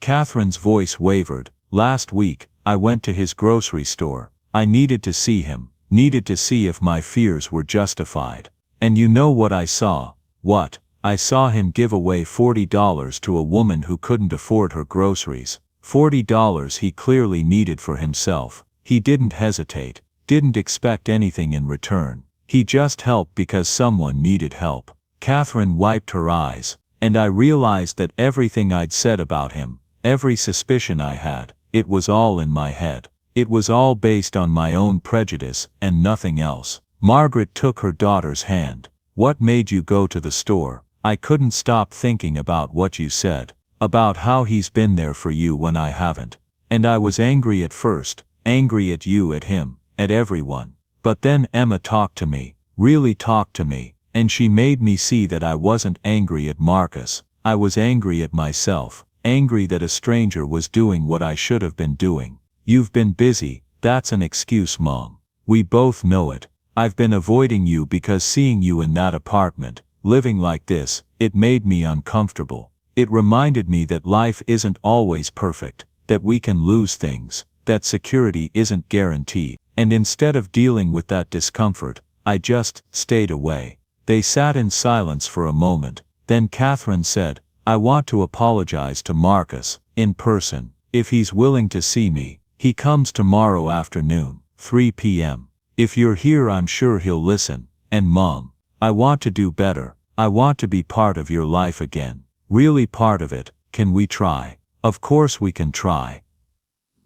Catherine's voice wavered. "Last week, I went to his grocery store. I needed to see him, needed to see if my fears were justified. And you know what I saw?" "What?" "I saw him give away $40 to a woman who couldn't afford her groceries. $40 he clearly needed for himself. He didn't hesitate, didn't expect anything in return. He just helped because someone needed help." Catherine wiped her eyes, and I realized that everything I'd said about him, every suspicion I had, it was all in my head. It was all based on my own prejudice and nothing else. Margaret took her daughter's hand. "What made you go to the store?" "I couldn't stop thinking about what you said, about how he's been there for you when I haven't. And I was angry at first, angry at you, at him, at everyone. But then Emma talked to me, really talked to me, and she made me see that I wasn't angry at Marcus. I was angry at myself, angry that a stranger was doing what I should have been doing." "You've been busy, that's an excuse, Mom. We both know it. I've been avoiding you because seeing you in that apartment, living like this, it made me uncomfortable. It reminded me that life isn't always perfect, that we can lose things, that security isn't guaranteed. And instead of dealing with that discomfort, I just stayed away." They sat in silence for a moment. Then Catherine said, "I want to apologize to Marcus, in person. If he's willing to see me, he comes tomorrow afternoon, 3 p.m. If you're here, I'm sure he'll listen. And Mom, I want to do better. I want to be part of your life again. Really part of it. Can we try?" "Of course we can try,"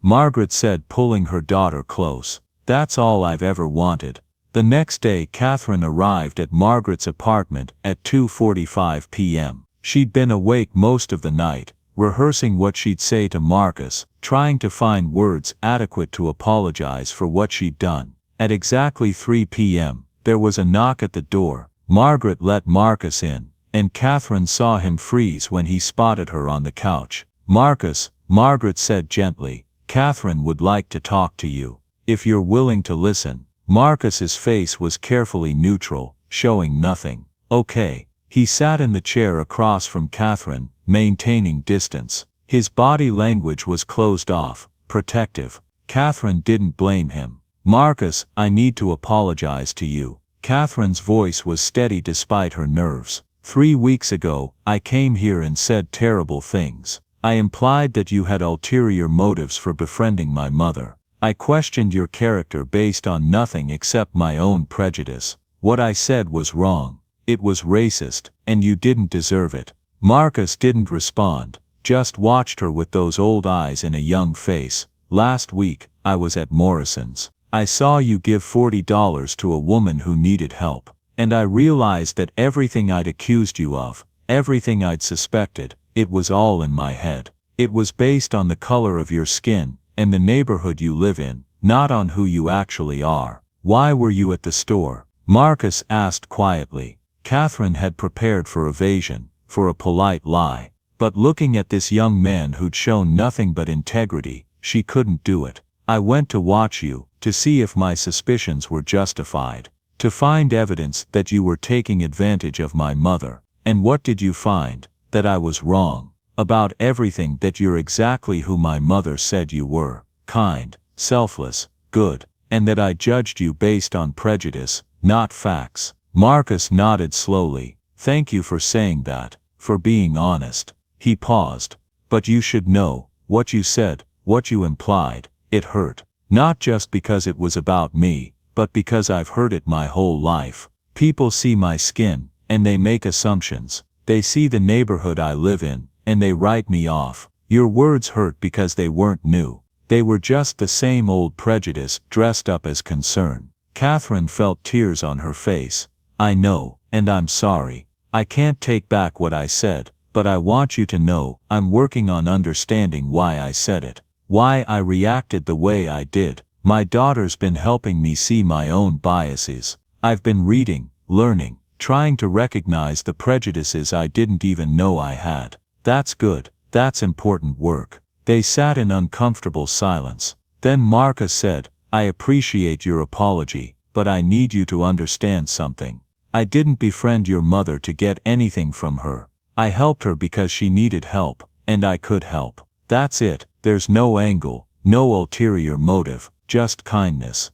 Margaret said, pulling her daughter close. "That's all I've ever wanted." The next day Catherine arrived at Margaret's apartment at 2:45 p.m. She'd been awake most of the night, rehearsing what she'd say to Marcus, trying to find words adequate to apologize for what she'd done. At exactly 3 p.m., there was a knock at the door. Margaret let Marcus in, and Catherine saw him freeze when he spotted her on the couch. "Marcus," Margaret said gently, "Catherine would like to talk to you. If you're willing to listen." Marcus's face was carefully neutral, showing nothing. "Okay." He sat in the chair across from Catherine, maintaining distance. His body language was closed off, protective. Catherine didn't blame him. "Marcus, I need to apologize to you." Catherine's voice was steady despite her nerves. 3 weeks ago, I came here and said terrible things. I implied that you had ulterior motives for befriending my mother. I questioned your character based on nothing except my own prejudice. What I said was wrong. It was racist, and you didn't deserve it." Marcus didn't respond, just watched her with those old eyes in a young face. "Last week, I was at Morrison's. I saw you give $40 to a woman who needed help. And I realized that everything I'd accused you of, everything I'd suspected, it was all in my head. It was based on the color of your skin, and the neighborhood you live in, not on who you actually are." "Why were you at the store?" Marcus asked quietly. Catherine had prepared for evasion, for a polite lie. But looking at this young man who'd shown nothing but integrity, she couldn't do it. "I went to watch you, to see if my suspicions were justified. To find evidence that you were taking advantage of my mother. And what did you find? That I was wrong. About everything, that you're exactly who my mother said you were. Kind, selfless, good. And that I judged you based on prejudice, not facts. Marcus nodded slowly. Thank you for saying that, for being honest. He paused. But you should know, what you said, what you implied, it hurt. Not just because it was about me, but because I've heard it my whole life. People see my skin, and they make assumptions. They see the neighborhood I live in, and they write me off. Your words hurt because they weren't new. They were just the same old prejudice dressed up as concern. Catherine felt tears on her face. I know, and I'm sorry. I can't take back what I said, but I want you to know, I'm working on understanding why I said it. Why I reacted the way I did. My daughter's been helping me see my own biases. I've been reading, learning, trying to recognize the prejudices I didn't even know I had. That's good. That's important work. They sat in uncomfortable silence. Then Marcus said, I appreciate your apology, but I need you to understand something. I didn't befriend your mother to get anything from her. I helped her because she needed help, and I could help. That's it. There's no angle, no ulterior motive, just kindness.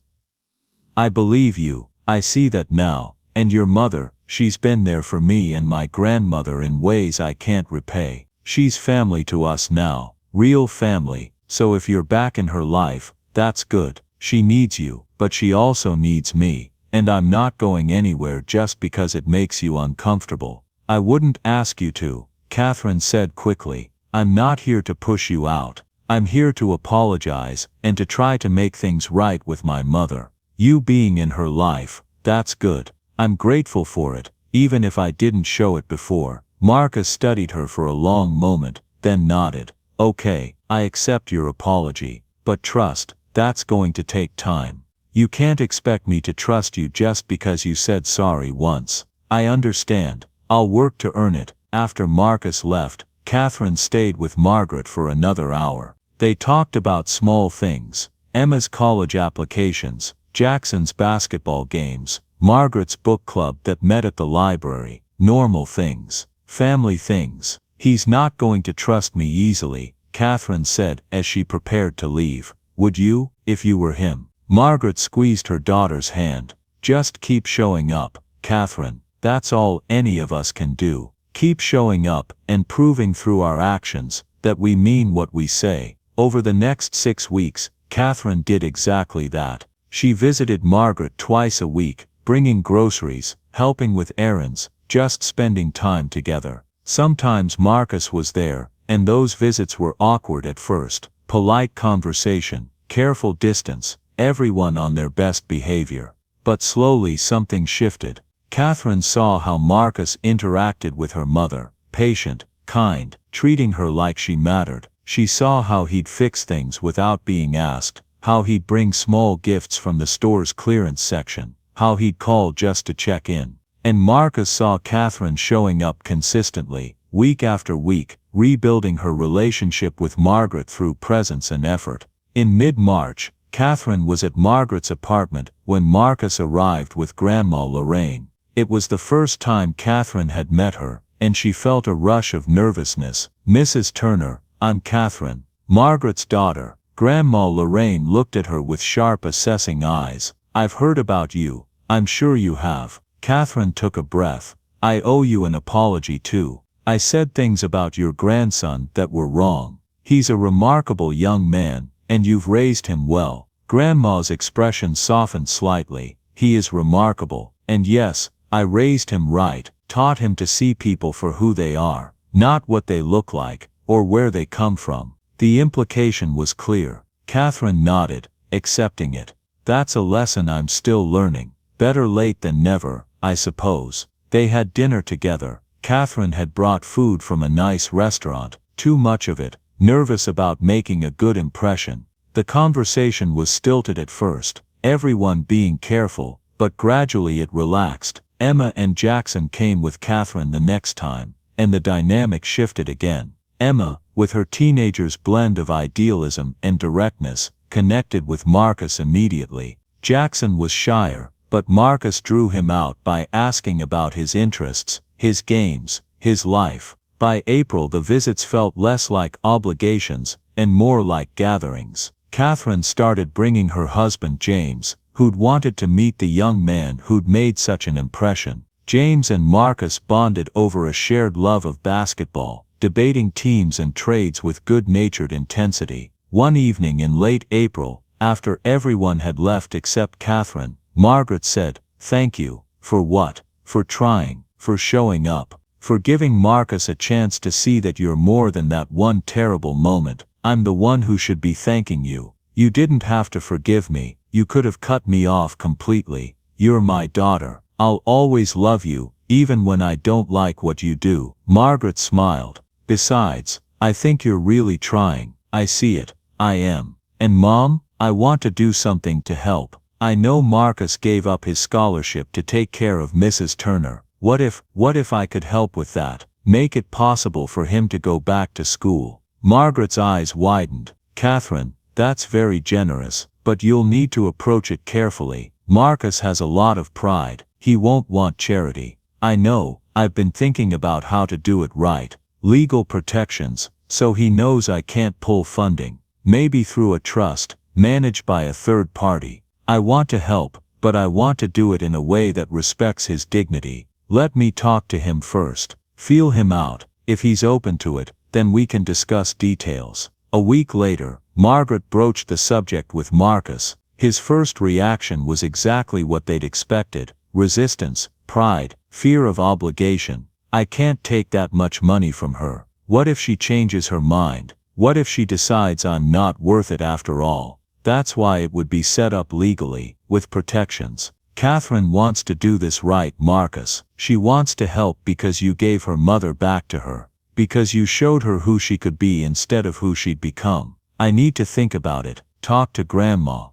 I believe you. I see that now. And your mother, she's been there for me and my grandmother in ways I can't repay. She's family to us now, real family, so if you're back in her life, that's good. She needs you, but she also needs me, and I'm not going anywhere just because it makes you uncomfortable. I wouldn't ask you to, Catherine said quickly. I'm not here to push you out. I'm here to apologize, and to try to make things right with my mother. You being in her life, that's good. I'm grateful for it, even if I didn't show it before. Marcus studied her for a long moment, then nodded. Okay, I accept your apology, but trust, that's going to take time. You can't expect me to trust you just because you said sorry once. I understand. I'll work to earn it. After Marcus left, Catherine stayed with Margaret for another hour. They talked about small things. Emma's college applications, Jackson's basketball games, Margaret's book club that met at the library. Normal things. Family things. He's not going to trust me easily, Catherine said as she prepared to leave. Would you, if you were him? Margaret squeezed her daughter's hand. Just keep showing up, Catherine. That's all any of us can do. Keep showing up and proving through our actions that we mean what we say. Over the next 6 weeks, Catherine did exactly that. She visited Margaret twice a week, bringing groceries, helping with errands, just spending time together. Sometimes Marcus was there, and those visits were awkward at first. Polite conversation, careful distance, everyone on their best behavior. But slowly something shifted. Catherine saw how Marcus interacted with her mother, patient, kind, treating her like she mattered. She saw how he'd fix things without being asked, how he'd bring small gifts from the store's clearance section, how he'd call just to check in. And Marcus saw Catherine showing up consistently, week after week, rebuilding her relationship with Margaret through presence and effort. In mid-March, Catherine was at Margaret's apartment when Marcus arrived with Grandma Lorraine. It was the first time Catherine had met her, and she felt a rush of nervousness. Mrs. Turner, I'm Catherine, Margaret's daughter. Grandma Lorraine looked at her with sharp assessing eyes. I've heard about you. I'm sure you have. Catherine took a breath. I owe you an apology too. I said things about your grandson that were wrong. He's a remarkable young man, and you've raised him well. Grandma's expression softened slightly. He is remarkable, and yes, I raised him right, taught him to see people for who they are, not what they look like, or where they come from. The implication was clear. Catherine nodded, accepting it. That's a lesson I'm still learning. Better late than never, I suppose. They had dinner together. Catherine had brought food from a nice restaurant, too much of it, nervous about making a good impression. The conversation was stilted at first, everyone being careful, but gradually it relaxed. Emma and Jackson came with Catherine the next time, and the dynamic shifted again. Emma, with her teenager's blend of idealism and directness, connected with Marcus immediately. Jackson was shyer, but Marcus drew him out by asking about his interests, his games, his life. By April the visits felt less like obligations and more like gatherings. Catherine started bringing her husband James, who'd wanted to meet the young man who'd made such an impression. James and Marcus bonded over a shared love of basketball, debating teams and trades with good-natured intensity. One evening in late April, after everyone had left except Catherine, Margaret said, "Thank you. For what? For trying, for showing up, for giving Marcus a chance to see that you're more than that one terrible moment. I'm the one who should be thanking you. You didn't have to forgive me, you could have cut me off completely. You're my daughter. I'll always love you, even when I don't like what you do." Margaret smiled. "Besides, I think you're really trying. I see it. I am. And Mom, I want to do something to help. I know Marcus gave up his scholarship to take care of Mrs. Turner. What if I could help with that? Make it possible for him to go back to school?" Margaret's eyes widened. "Catherine, that's very generous, but you'll need to approach it carefully. Marcus has a lot of pride. He won't want charity. I know, I've been thinking about how to do it right. Legal protections, so he knows I can't pull funding. Maybe through a trust, managed by a third party. I want to help, but I want to do it in a way that respects his dignity. Let me talk to him first. Feel him out. If he's open to it, then we can discuss details." A week later, Margaret broached the subject with Marcus. His first reaction was exactly what they'd expected: resistance, pride, fear of obligation. "I can't take that much money from her. What if she changes her mind? What if she decides I'm not worth it after all?" That's why it would be set up legally, with protections. "Catherine wants to do this right, Marcus. She wants to help because you gave her mother back to her. Because you showed her who she could be instead of who she'd become. I need to think about it. Talk to Grandma."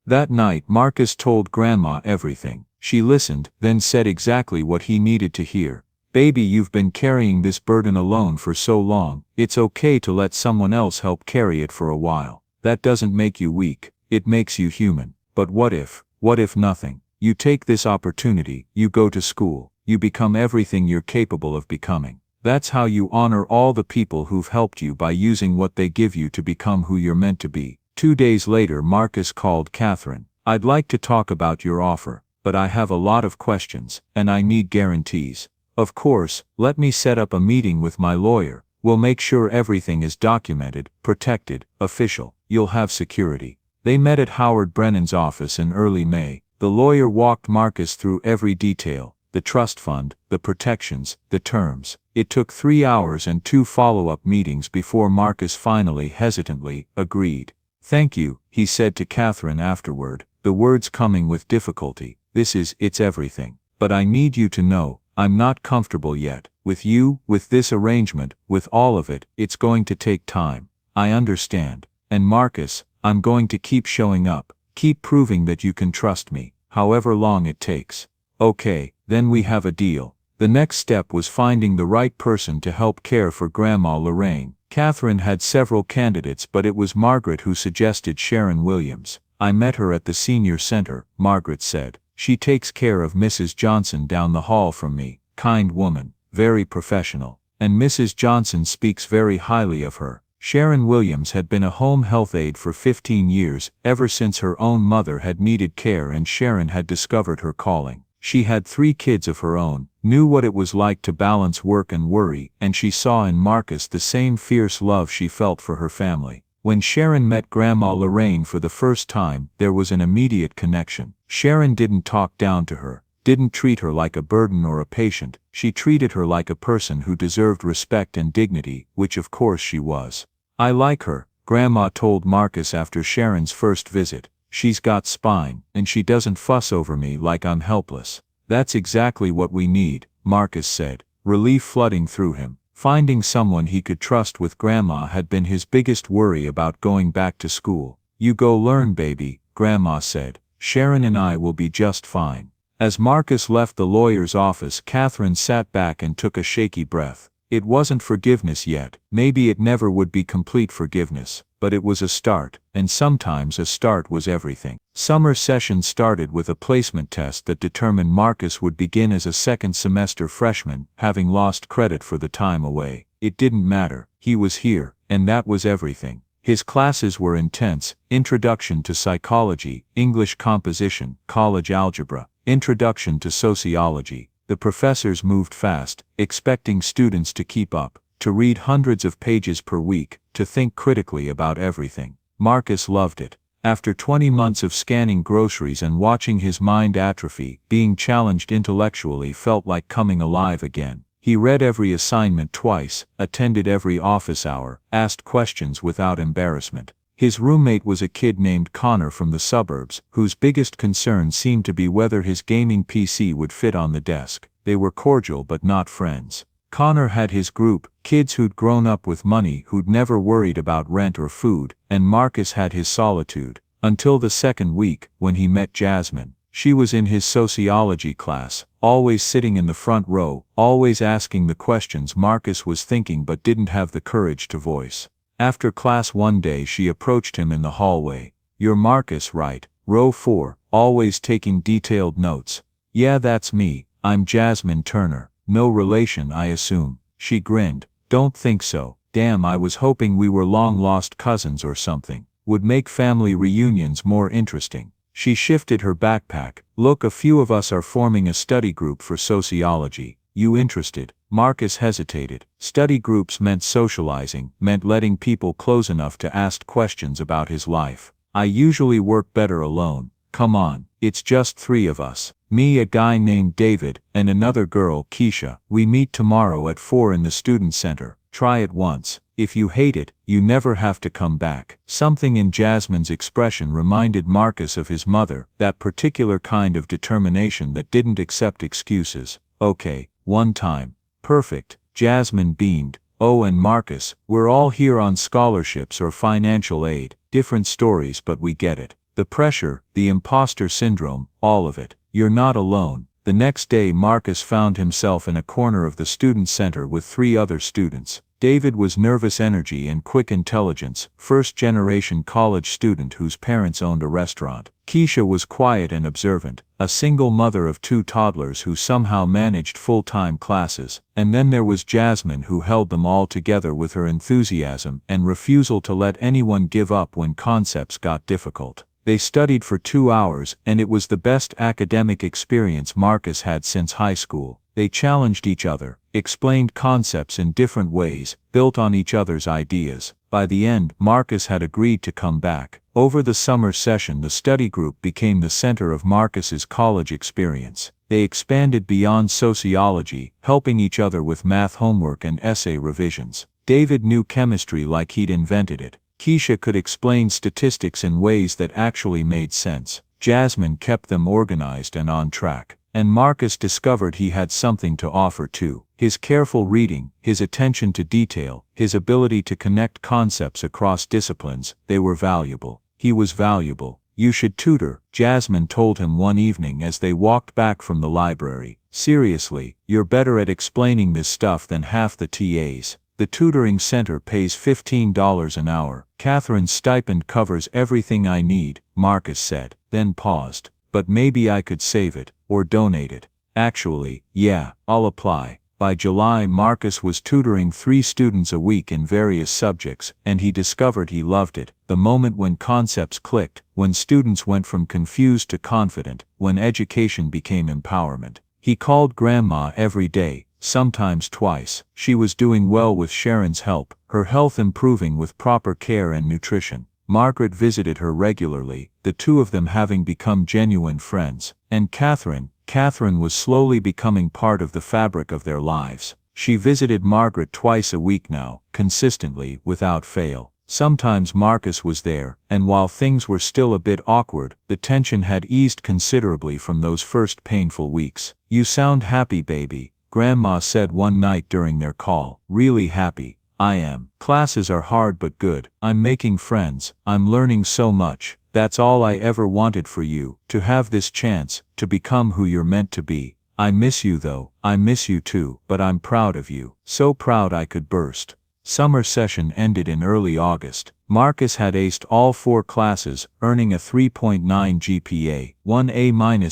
That night Marcus told Grandma everything. She listened, then said exactly what he needed to hear. "Baby, you've been carrying this burden alone for so long. It's okay to let someone else help carry it for a while. That doesn't make you weak, it makes you human. But what if nothing? You take this opportunity, you go to school, you become everything you're capable of becoming. That's how you honor all the people who've helped you by using what they give you to become who you're meant to be." 2 days later Marcus called Catherine. "I'd like to talk about your offer, but I have a lot of questions, and I need guarantees." "Of course, let me set up a meeting with my lawyer. We'll make sure everything is documented, protected, official. You'll have security." They met at Howard Brennan's office in early May. The lawyer walked Marcus through every detail: the trust fund, the protections, the terms. It took 3 hours and 2 follow-up meetings before Marcus finally hesitantly agreed. "Thank you," he said to Catherine afterward, the words coming with difficulty. It's everything. But I need you to know, I'm not comfortable yet. With you, with this arrangement, with all of it, it's going to take time. I understand. And Marcus, I'm going to keep showing up, keep proving that you can trust me, however long it takes." "Okay, then we have a deal." The next step was finding the right person to help care for Grandma Lorraine. Catherine had several candidates, but it was Margaret who suggested Sharon Williams. "I met her at the senior center," Margaret said. "She takes care of Mrs. Johnson down the hall from me. Kind woman, very professional. And Mrs. Johnson speaks very highly of her." Sharon Williams had been a home health aide for 15 years, ever since her own mother had needed care and Sharon had discovered her calling. She had 3 kids of her own, knew what it was like to balance work and worry, and she saw in Marcus the same fierce love she felt for her family. When Sharon met Grandma Lorraine for the first time, there was an immediate connection. Sharon didn't talk down to her, didn't treat her like a burden or a patient. She treated her like a person who deserved respect and dignity, which of course she was. "I like her," Grandma told Marcus after Sharon's first visit. "She's got spine, and she doesn't fuss over me like I'm helpless." "That's exactly what we need," Marcus said, relief flooding through him. Finding someone he could trust with Grandma had been his biggest worry about going back to school. "You go learn, baby," Grandma said. "Sharon and I will be just fine." As Marcus left the lawyer's office, Catherine sat back and took a shaky breath. It wasn't forgiveness yet, maybe it never would be complete forgiveness, but it was a start, and sometimes a start was everything. Summer session started with a placement test that determined Marcus would begin as a second semester freshman, having lost credit for the time away. It didn't matter, he was here, and that was everything. His classes were intense: Introduction to Psychology, English Composition, College Algebra, Introduction to Sociology. The professors moved fast, expecting students to keep up, to read hundreds of pages per week, to think critically about everything. Marcus loved it. After 20 months of scanning groceries and watching his mind atrophy, being challenged intellectually felt like coming alive again. He read every assignment twice, attended every office hour, asked questions without embarrassment. His roommate was a kid named Connor from the suburbs, whose biggest concern seemed to be whether his gaming PC would fit on the desk. They were cordial but not friends. Connor had his group, kids who'd grown up with money, who'd never worried about rent or food, and Marcus had his solitude. Until the second week, when he met Jasmine. She was in his sociology class, always sitting in the front row, always asking the questions Marcus was thinking but didn't have the courage to voice. After class one day she approached him in the hallway. "You're Marcus, right? Row 4, always taking detailed notes." "Yeah, that's me. I'm Jasmine Turner. No relation, I assume." She grinned. "Don't think so. Damn, I was hoping we were long-lost cousins or something. Would make family reunions more interesting." She shifted her backpack. "Look, a few of us are forming a study group for sociology. You interested?" Marcus hesitated. Study groups meant socializing, meant letting people close enough to ask questions about his life. "I usually work better alone. Come on, it's just 3 of us. Me, a guy named David, and another girl, Keisha. We meet tomorrow at 4 in the student center. Try it once. If you hate it, you never have to come back." Something in Jasmine's expression reminded Marcus of his mother, that particular kind of determination that didn't accept excuses. "Okay, one time." "Perfect." Jasmine beamed. "Oh, and Marcus, we're all here on scholarships or financial aid. Different stories, but we get it. The pressure, the imposter syndrome, all of it. You're not alone." The next day Marcus found himself in a corner of the student center with 3 other students. David was nervous energy and quick intelligence, first-generation college student whose parents owned a restaurant. Keisha was quiet and observant, a single mother of 2 toddlers who somehow managed full-time classes. And then there was Jasmine, who held them all together with her enthusiasm and refusal to let anyone give up when concepts got difficult. They studied for 2 hours, and it was the best academic experience Marcus had since high school. They challenged each other, explained concepts in different ways, built on each other's ideas. By the end, Marcus had agreed to come back. Over the summer session, the study group became the center of Marcus's college experience. They expanded beyond sociology, helping each other with math homework and essay revisions. David knew chemistry like he'd invented it. Keisha could explain statistics in ways that actually made sense. Jasmine kept them organized and on track. And Marcus discovered he had something to offer too. His careful reading, his attention to detail, his ability to connect concepts across disciplines, they were valuable. He was valuable. "You should tutor," Jasmine told him one evening as they walked back from the library. "Seriously, you're better at explaining this stuff than half the TAs. The tutoring center pays $15 an hour. Catherine's stipend covers everything I need," Marcus said, then paused. "But maybe I could save it, or donate it." "Actually, yeah, I'll apply." By July, Marcus was tutoring 3 students a week in various subjects, and he discovered he loved it. The moment when concepts clicked, when students went from confused to confident, when education became empowerment. He called Grandma every day, sometimes twice. She was doing well with Sharon's help, her health improving with proper care and nutrition. Margaret visited her regularly, the 2 of them having become genuine friends. And Catherine was slowly becoming part of the fabric of their lives. She visited Margaret twice a week now, consistently, without fail. Sometimes Marcus was there, and while things were still a bit awkward, the tension had eased considerably from those first painful weeks. "You sound happy, baby," Grandma said one night during their call. "Really happy." "I am. Classes are hard but good. I'm making friends. I'm learning so much. That's all I ever wanted for you, to have this chance, to become who you're meant to be." I miss you though, I miss you too, but I'm proud of you. So proud I could burst. Summer session ended in early August. Marcus had aced all 4 classes, earning a 3.9 GPA, 1 A-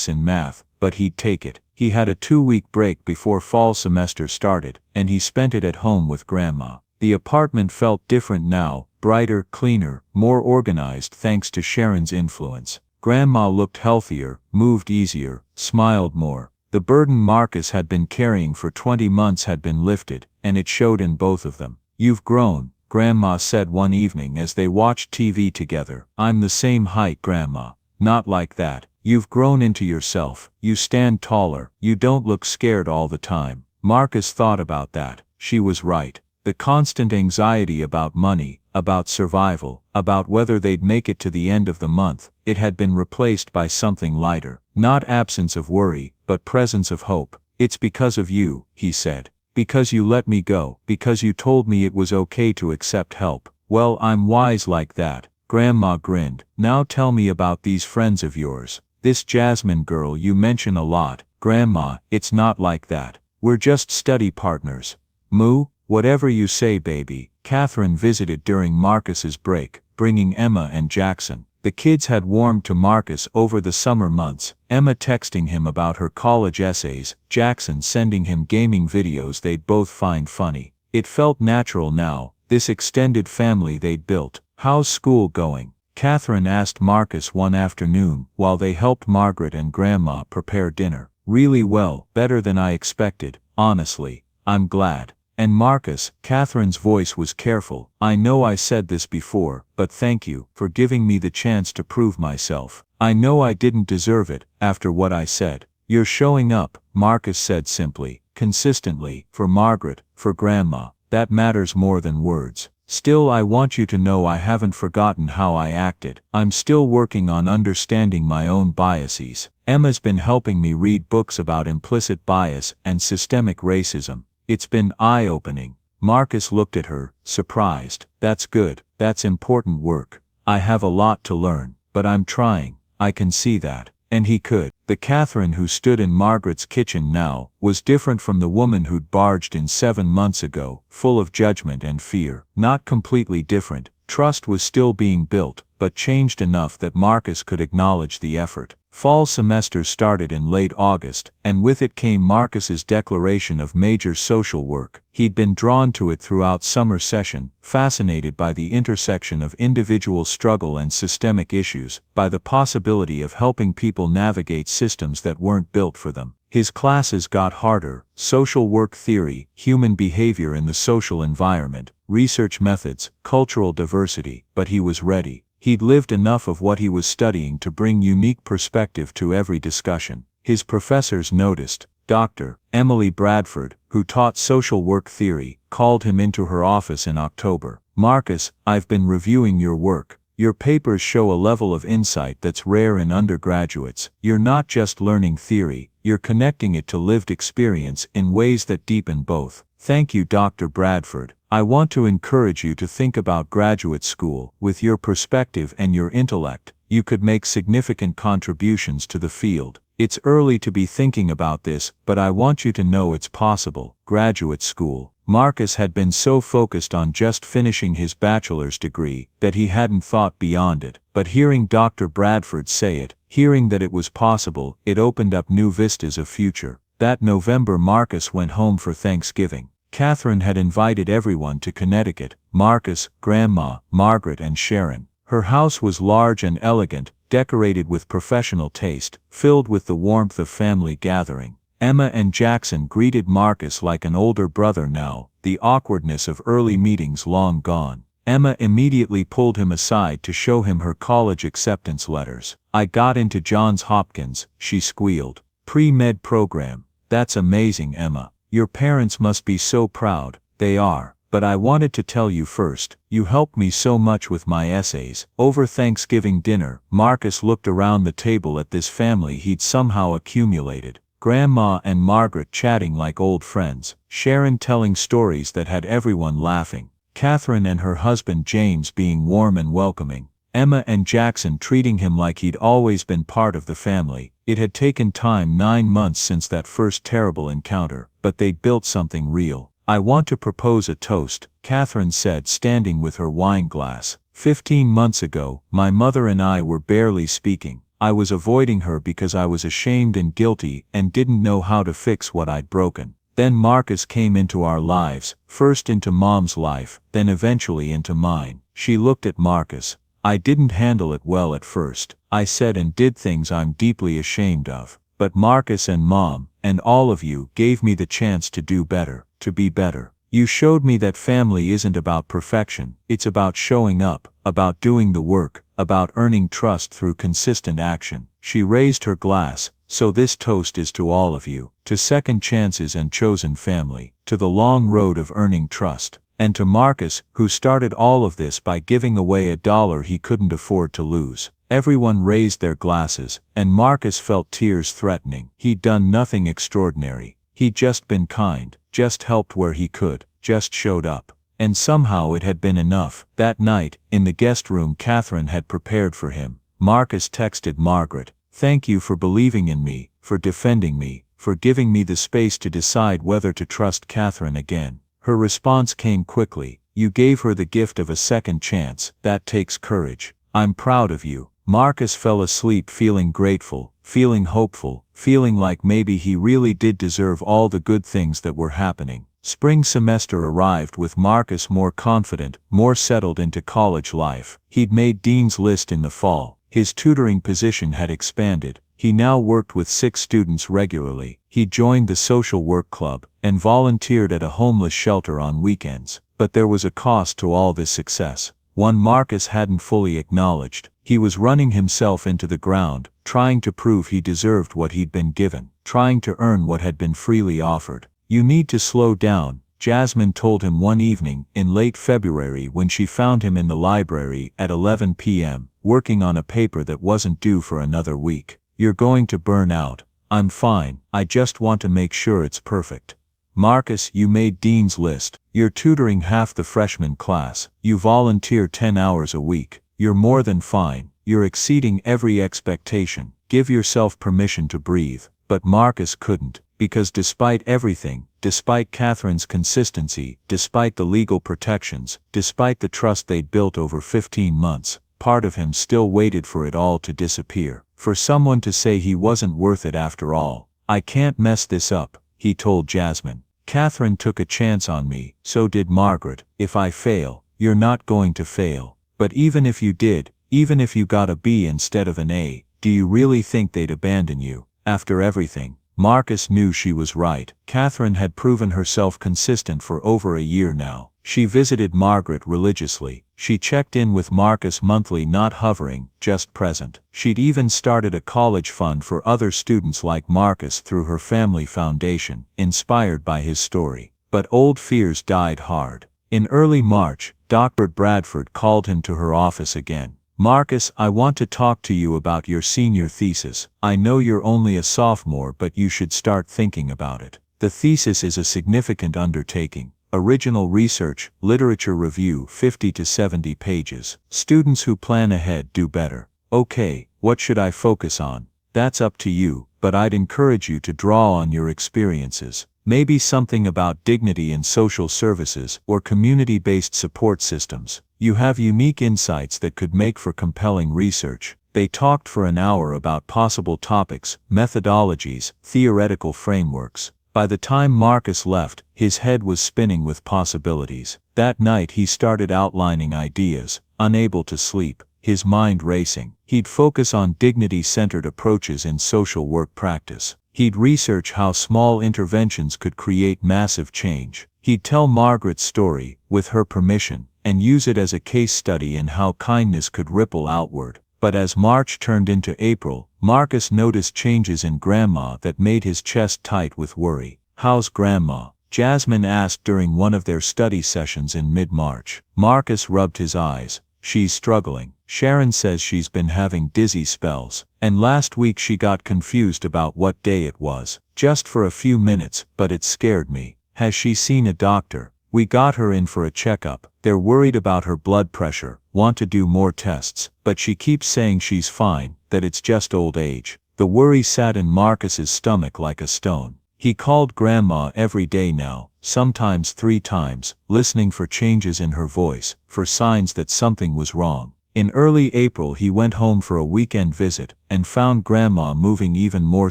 in math, but he'd take it. He had a 2-week break before fall semester started, and he spent it at home with Grandma. The apartment felt different now, brighter, cleaner, more organized thanks to Sharon's influence. Grandma looked healthier, moved easier, smiled more. The burden Marcus had been carrying for 20 months had been lifted, and it showed in both of them. "You've grown," Grandma said one evening as they watched TV together. "I'm the same height, Grandma." "Not like that. You've grown into yourself. You stand taller. You don't look scared all the time." Marcus thought about that. She was right. The constant anxiety about money, about survival, about whether they'd make it to the end of the month, it had been replaced by something lighter. Not absence of worry, but presence of hope. "It's because of you," he said. "Because you let me go, because you told me it was okay to accept help." "Well, I'm wise like that." Grandma grinned. "Now tell me about these friends of yours. This Jasmine girl you mention a lot." "Grandma, it's not like that. We're just study partners." "Moo? Whatever you say, baby." Catherine visited during Marcus's break, bringing Emma and Jackson. The kids had warmed to Marcus over the summer months, Emma texting him about her college essays, Jackson sending him gaming videos they'd both find funny. It felt natural now, this extended family they'd built. "How's school going?" Catherine asked Marcus one afternoon while they helped Margaret and Grandma prepare dinner. "Really well, better than I expected, honestly. I'm glad." "And Marcus," Catherine's voice was careful, "I know I said this before, but thank you for giving me the chance to prove myself. I know I didn't deserve it, after what I said." "You're showing up," Marcus said simply, consistently, for Margaret, for Grandma. "That matters more than words. Still, I want you to know I haven't forgotten how I acted. I'm still working on understanding my own biases." Emma's been helping me read books about implicit bias and systemic racism. It's been eye-opening. Marcus looked at her, surprised. "That's good. That's important work. I have a lot to learn, but I'm trying. I can see that." And he could. The Catherine who stood in Margaret's kitchen now was different from the woman who'd barged in 7 months ago, full of judgment and fear. Not completely different. Trust was still being built, but changed enough that Marcus could acknowledge the effort. Fall semester started in late August, and with it came Marcus's declaration of major social work. He'd been drawn to it throughout summer session, fascinated by the intersection of individual struggle and systemic issues, by the possibility of helping people navigate systems that weren't built for them. His classes got harder: social work theory, human behavior in the social environment, research methods, cultural diversity, but he was ready. He'd lived enough of what he was studying to bring unique perspective to every discussion. His professors noticed. Dr. Emily Bradford, who taught social work theory, called him into her office in October. "Marcus, I've been reviewing your work. Your papers show a level of insight that's rare in undergraduates. You're not just learning theory, you're connecting it to lived experience in ways that deepen both." "Thank you, Dr. Bradford. I want to encourage you to think about graduate school. With your perspective and your intellect, you could make significant contributions to the field. It's early to be thinking about this, but I want you to know it's possible." Graduate school. Marcus had been so focused on just finishing his bachelor's degree that he hadn't thought beyond it. But hearing Dr. Bradford say it, hearing that it was possible, it opened up new vistas of future. That November Marcus went home for Thanksgiving. Catherine had invited everyone to Connecticut: Marcus, Grandma, Margaret and Sharon. Her house was large and elegant, decorated with professional taste, filled with the warmth of family gathering. Emma and Jackson greeted Marcus like an older brother now, the awkwardness of early meetings long gone. Emma immediately pulled him aside to show him her college acceptance letters. "I got into Johns Hopkins," she squealed. "Pre-med program. That's amazing, Emma. Your parents must be so proud." "They are. But I wanted to tell you first, you helped me so much with my essays." Over Thanksgiving dinner, Marcus looked around the table at this family he'd somehow accumulated. Grandma and Margaret chatting like old friends, Sharon telling stories that had everyone laughing, Catherine and her husband James being warm and welcoming, Emma and Jackson treating him like he'd always been part of the family. It had taken time, 9 months since that first terrible encounter, but they'd built something real. I want to propose a toast, Catherine said, standing with her wine glass. 15 months ago, my mother and I were barely speaking. I was avoiding her because I was ashamed and guilty and didn't know how to fix what I'd broken. Then Marcus came into our lives, first into Mom's life, then eventually into mine. She looked at Marcus. I didn't handle it well at first. I said and did things I'm deeply ashamed of. But Marcus and Mom, and all of you, gave me the chance to do better, to be better. You showed me that family isn't about perfection, it's about showing up, about doing the work, about earning trust through consistent action. She raised her glass. So this toast is to all of you, to second chances and chosen family, to the long road of earning trust, and to Marcus, who started all of this by giving away $1 he couldn't afford to lose. Everyone raised their glasses, and Marcus felt tears threatening. He'd done nothing extraordinary. He'd just been kind, just helped where he could, just showed up. And somehow it had been enough. That night, in the guest room Catherine had prepared for him, Marcus texted Margaret, "Thank you for believing in me, for defending me, for giving me the space to decide whether to trust Catherine again." Her response came quickly, "You gave her the gift of a second chance. That takes courage. I'm proud of you." Marcus fell asleep feeling grateful, feeling hopeful, feeling like maybe he really did deserve all the good things that were happening. Spring semester arrived with Marcus more confident, more settled into college life. He'd made Dean's List in the fall. His tutoring position had expanded. He now worked with 6 students regularly. He joined the social work club and volunteered at a homeless shelter on weekends. But there was a cost to all this success, one Marcus hadn't fully acknowledged. He was running himself into the ground, trying to prove he deserved what he'd been given, trying to earn what had been freely offered. "You need to slow down," Jasmine told him one evening in late February when she found him in the library at 11 p.m., working on a paper that wasn't due for another week. "You're going to burn out." "I'm fine, I just want to make sure it's perfect." "Marcus, you made Dean's List. You're tutoring half the freshman class. You volunteer 10 hours a week. You're more than fine. You're exceeding every expectation. Give yourself permission to breathe." But Marcus couldn't, because despite everything, despite Catherine's consistency, despite the legal protections, despite the trust they'd built over 15 months, part of him still waited for it all to disappear, for someone to say he wasn't worth it after all. "I can't mess this up," he told Jasmine. "Catherine took a chance on me, so did Margaret. If I fail, you're not going to fail. But even if you did, even if you got a B instead of an A, do you really think they'd abandon you? After everything?" Marcus knew she was right. Catherine had proven herself consistent for over a year now. She visited Margaret religiously. She checked in with Marcus monthly, not hovering, just present. She'd even started a college fund for other students like Marcus through her family foundation, inspired by his story. But old fears died hard. In early March, Dr. Bradford called him to her office again. "Marcus, I want to talk to you about your senior thesis. I know you're only a sophomore, but you should start thinking about it. The thesis is a significant undertaking. Original research, literature review, 50 to 70 pages. Students who plan ahead do better." "Okay, what should I focus on?" "That's up to you, but I'd encourage you to draw on your experiences. Maybe something about dignity in social services or community-based support systems. You have unique insights that could make for compelling research." They talked for an hour about possible topics, methodologies, theoretical frameworks. By the time Marcus left, his head was spinning with possibilities. That night he started outlining ideas, unable to sleep, his mind racing. He'd focus on dignity-centered approaches in social work practice. He'd research how small interventions could create massive change. He'd tell Margaret's story, with her permission, and use it as a case study in how kindness could ripple outward. But as March turned into April, Marcus noticed changes in Grandma that made his chest tight with worry. "How's Grandma?" Jasmine asked during one of their study sessions in mid-March. Marcus rubbed his eyes. "She's struggling. Sharon says she's been having dizzy spells, and last week she got confused about what day it was. Just for a few minutes, but it scared me." "Has she seen a doctor?" "We got her in for a checkup. They're worried about her blood pressure, want to do more tests, but she keeps saying she's fine, that it's just old age. The worry sat in Marcus's stomach like a stone. He called Grandma every day now, sometimes 3 times, listening for changes in her voice, for signs that something was wrong. In early April he went home for a weekend visit, and found Grandma moving even more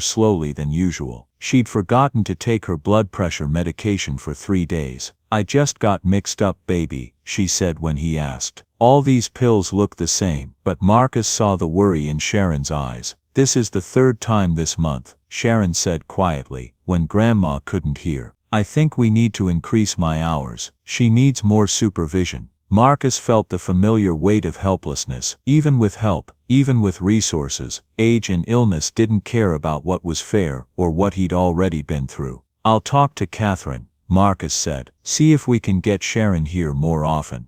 slowly than usual. She'd forgotten to take her blood pressure medication for 3 days. "I just got mixed up, baby," she said when he asked. "All these pills look the same," but Marcus saw the worry in Sharon's eyes. "This is the 3rd time this month," Sharon said quietly, when Grandma couldn't hear. "I think we need to increase my hours. She needs more supervision." Marcus felt the familiar weight of helplessness. Even with help, even with resources, age and illness didn't care about what was fair or what he'd already been through. "I'll talk to Catherine," Marcus said. "See if we can get Sharon here more often."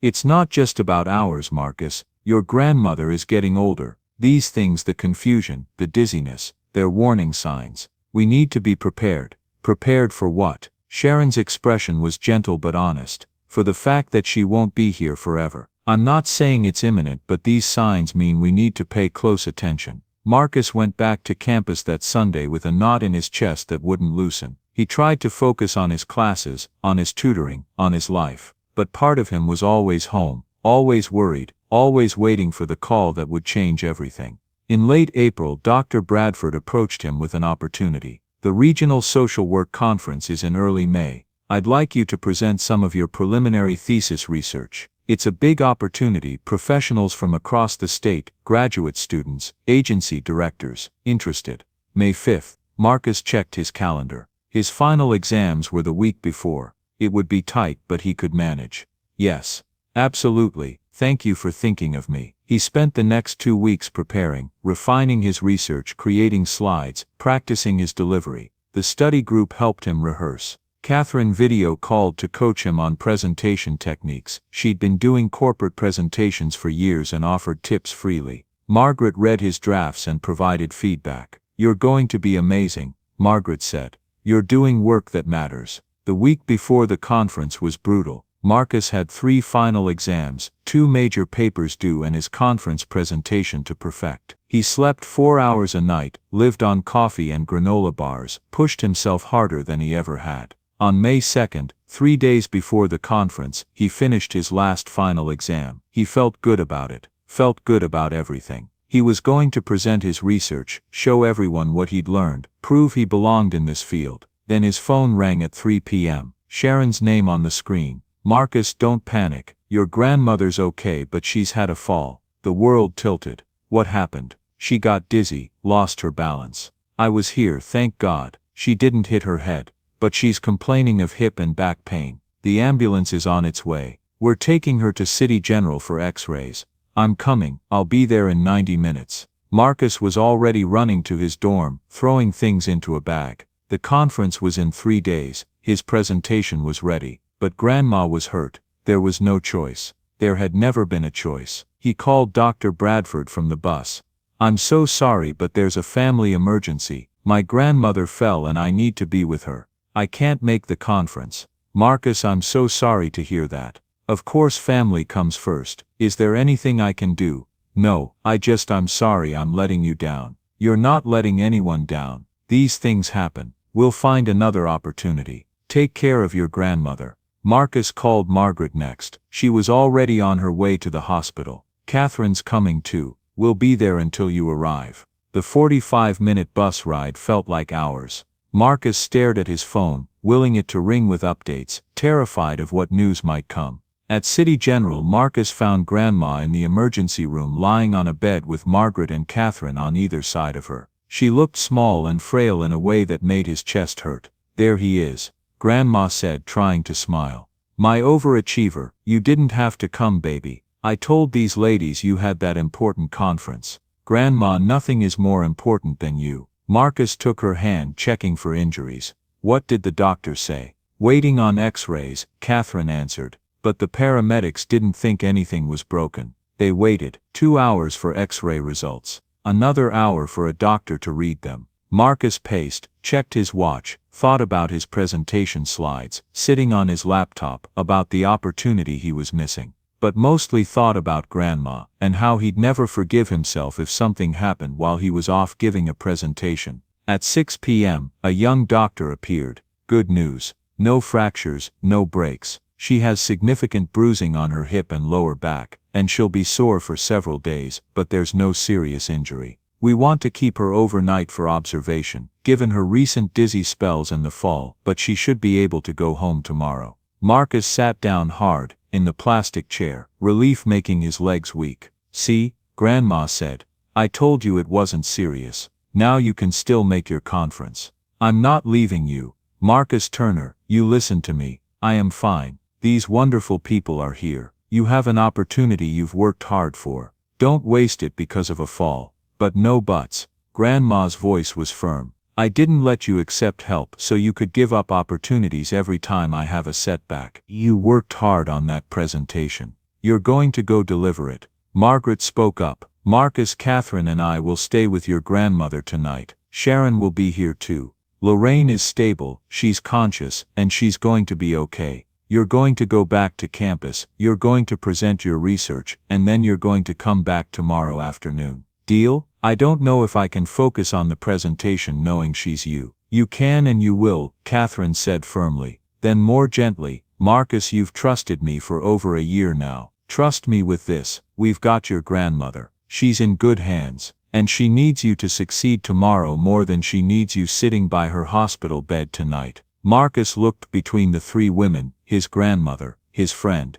"It's not just about hours, Marcus. Your grandmother is getting older. These things, the confusion, the dizziness, they're warning signs. We need to be prepared." "Prepared for what?" Sharon's expression was gentle but honest. "For the fact that she won't be here forever. I'm not saying it's imminent, but these signs mean we need to pay close attention." Marcus went back to campus that Sunday with a knot in his chest that wouldn't loosen. He tried to focus on his classes, on his tutoring, on his life. But part of him was always home, always worried, always waiting for the call that would change everything. In late April, Dr. Bradford approached him with an opportunity. "The Regional Social Work Conference is in early May. I'd like you to present some of your preliminary thesis research. It's a big opportunity. Professionals from across the state, graduate students, agency directors, interested." May 5th, Marcus checked his calendar. His final exams were the week before. It would be tight, but he could manage. "Yes. Absolutely. Thank you for thinking of me." He spent the next 2 weeks preparing, refining his research, creating slides, practicing his delivery. The study group helped him rehearse. Catherine video called to coach him on presentation techniques. She'd been doing corporate presentations for years and offered tips freely. Margaret read his drafts and provided feedback. "You're going to be amazing," Margaret said. "You're doing work that matters." The week before the conference was brutal. Marcus had 3 final exams, 2 major papers due, and his conference presentation to perfect. He slept 4 hours a night, lived on coffee and granola bars, pushed himself harder than he ever had. On May 2nd, 3 days before the conference, he finished his last final exam. He felt good about it, felt good about everything. He was going to present his research, show everyone what he'd learned, prove he belonged in this field. Then his phone rang at 3 p.m. Sharon's name on the screen. "Marcus, don't panic. Your grandmother's okay, but she's had a fall." The world tilted. "What happened?" "She got dizzy, lost her balance. I was here, thank God. She didn't hit her head. But she's complaining of hip and back pain. The ambulance is on its way. We're taking her to City General for x-rays." "I'm coming. I'll be there in 90 minutes. Marcus was already running to his dorm, throwing things into a bag. The conference was in 3 days. His presentation was ready. But Grandma was hurt. There was no choice. There had never been a choice. He called Dr. Bradford from the bus. "I'm so sorry, but there's a family emergency. My grandmother fell and I need to be with her. I can't make the conference." "Marcus, I'm so sorry to hear that. Of course family comes first. Is there anything I can do?" "No, I'm sorry I'm letting you down." "You're not letting anyone down. These things happen. We'll find another opportunity. Take care of your grandmother." Marcus called Margaret next. She was already on her way to the hospital. "Catherine's coming too. We'll be there until you arrive." The 45-minute bus ride felt like hours. Marcus stared at his phone, willing it to ring with updates, terrified of what news might come. At City General, Marcus found Grandma in the emergency room, lying on a bed with Margaret and Catherine on either side of her. She looked small and frail in a way that made his chest hurt. "There he is," Grandma said, trying to smile. "My overachiever, you didn't have to come, baby. I told these ladies you had that important conference." "Grandma, nothing is more important than you." Marcus took her hand, checking for injuries. "What did the doctor say?" "Waiting on x-rays," Catherine answered. But the paramedics didn't think anything was broken. They waited 2 hours for x-ray results. Another hour for a doctor to read them. Marcus paced, checked his watch, thought about his presentation slides, sitting on his laptop, about the opportunity he was missing. but mostly thought about Grandma, and how he'd never forgive himself if something happened while he was off giving a presentation. At 6 p.m., a young doctor appeared. Good news. No fractures, no breaks. She has significant bruising on her hip and lower back, and she'll be sore for several days, but there's no serious injury. We want to keep her overnight for observation, given her recent dizzy spells and the fall, but she should be able to go home tomorrow. Marcus sat down hard, in the plastic chair, relief making his legs weak. See, Grandma said. I told you it wasn't serious. Now you can still make your conference. I'm not leaving you. Marcus Turner, you listen to me. I am fine. These wonderful people are here. You have an opportunity you've worked hard for. Don't waste it because of a fall. But no buts. Grandma's voice was firm. I didn't let you accept help so you could give up opportunities every time I have a setback. You worked hard on that presentation. You're going to go deliver it. Margaret spoke up. Marcus, Catherine and I will stay with your grandmother tonight. Sharon will be here too. Lorraine is stable, she's conscious, and she's going to be okay. You're going to go back to campus, you're going to present your research, and then you're going to come back tomorrow afternoon. Deal? I don't know if I can focus on the presentation knowing she's you. You can and you will, Catherine said firmly. Then more gently, Marcus, you've trusted me for over a year now. Trust me with this. We've got your grandmother. She's in good hands, and she needs you to succeed tomorrow more than she needs you sitting by her hospital bed tonight. Marcus looked between the three women, his grandmother, his friend,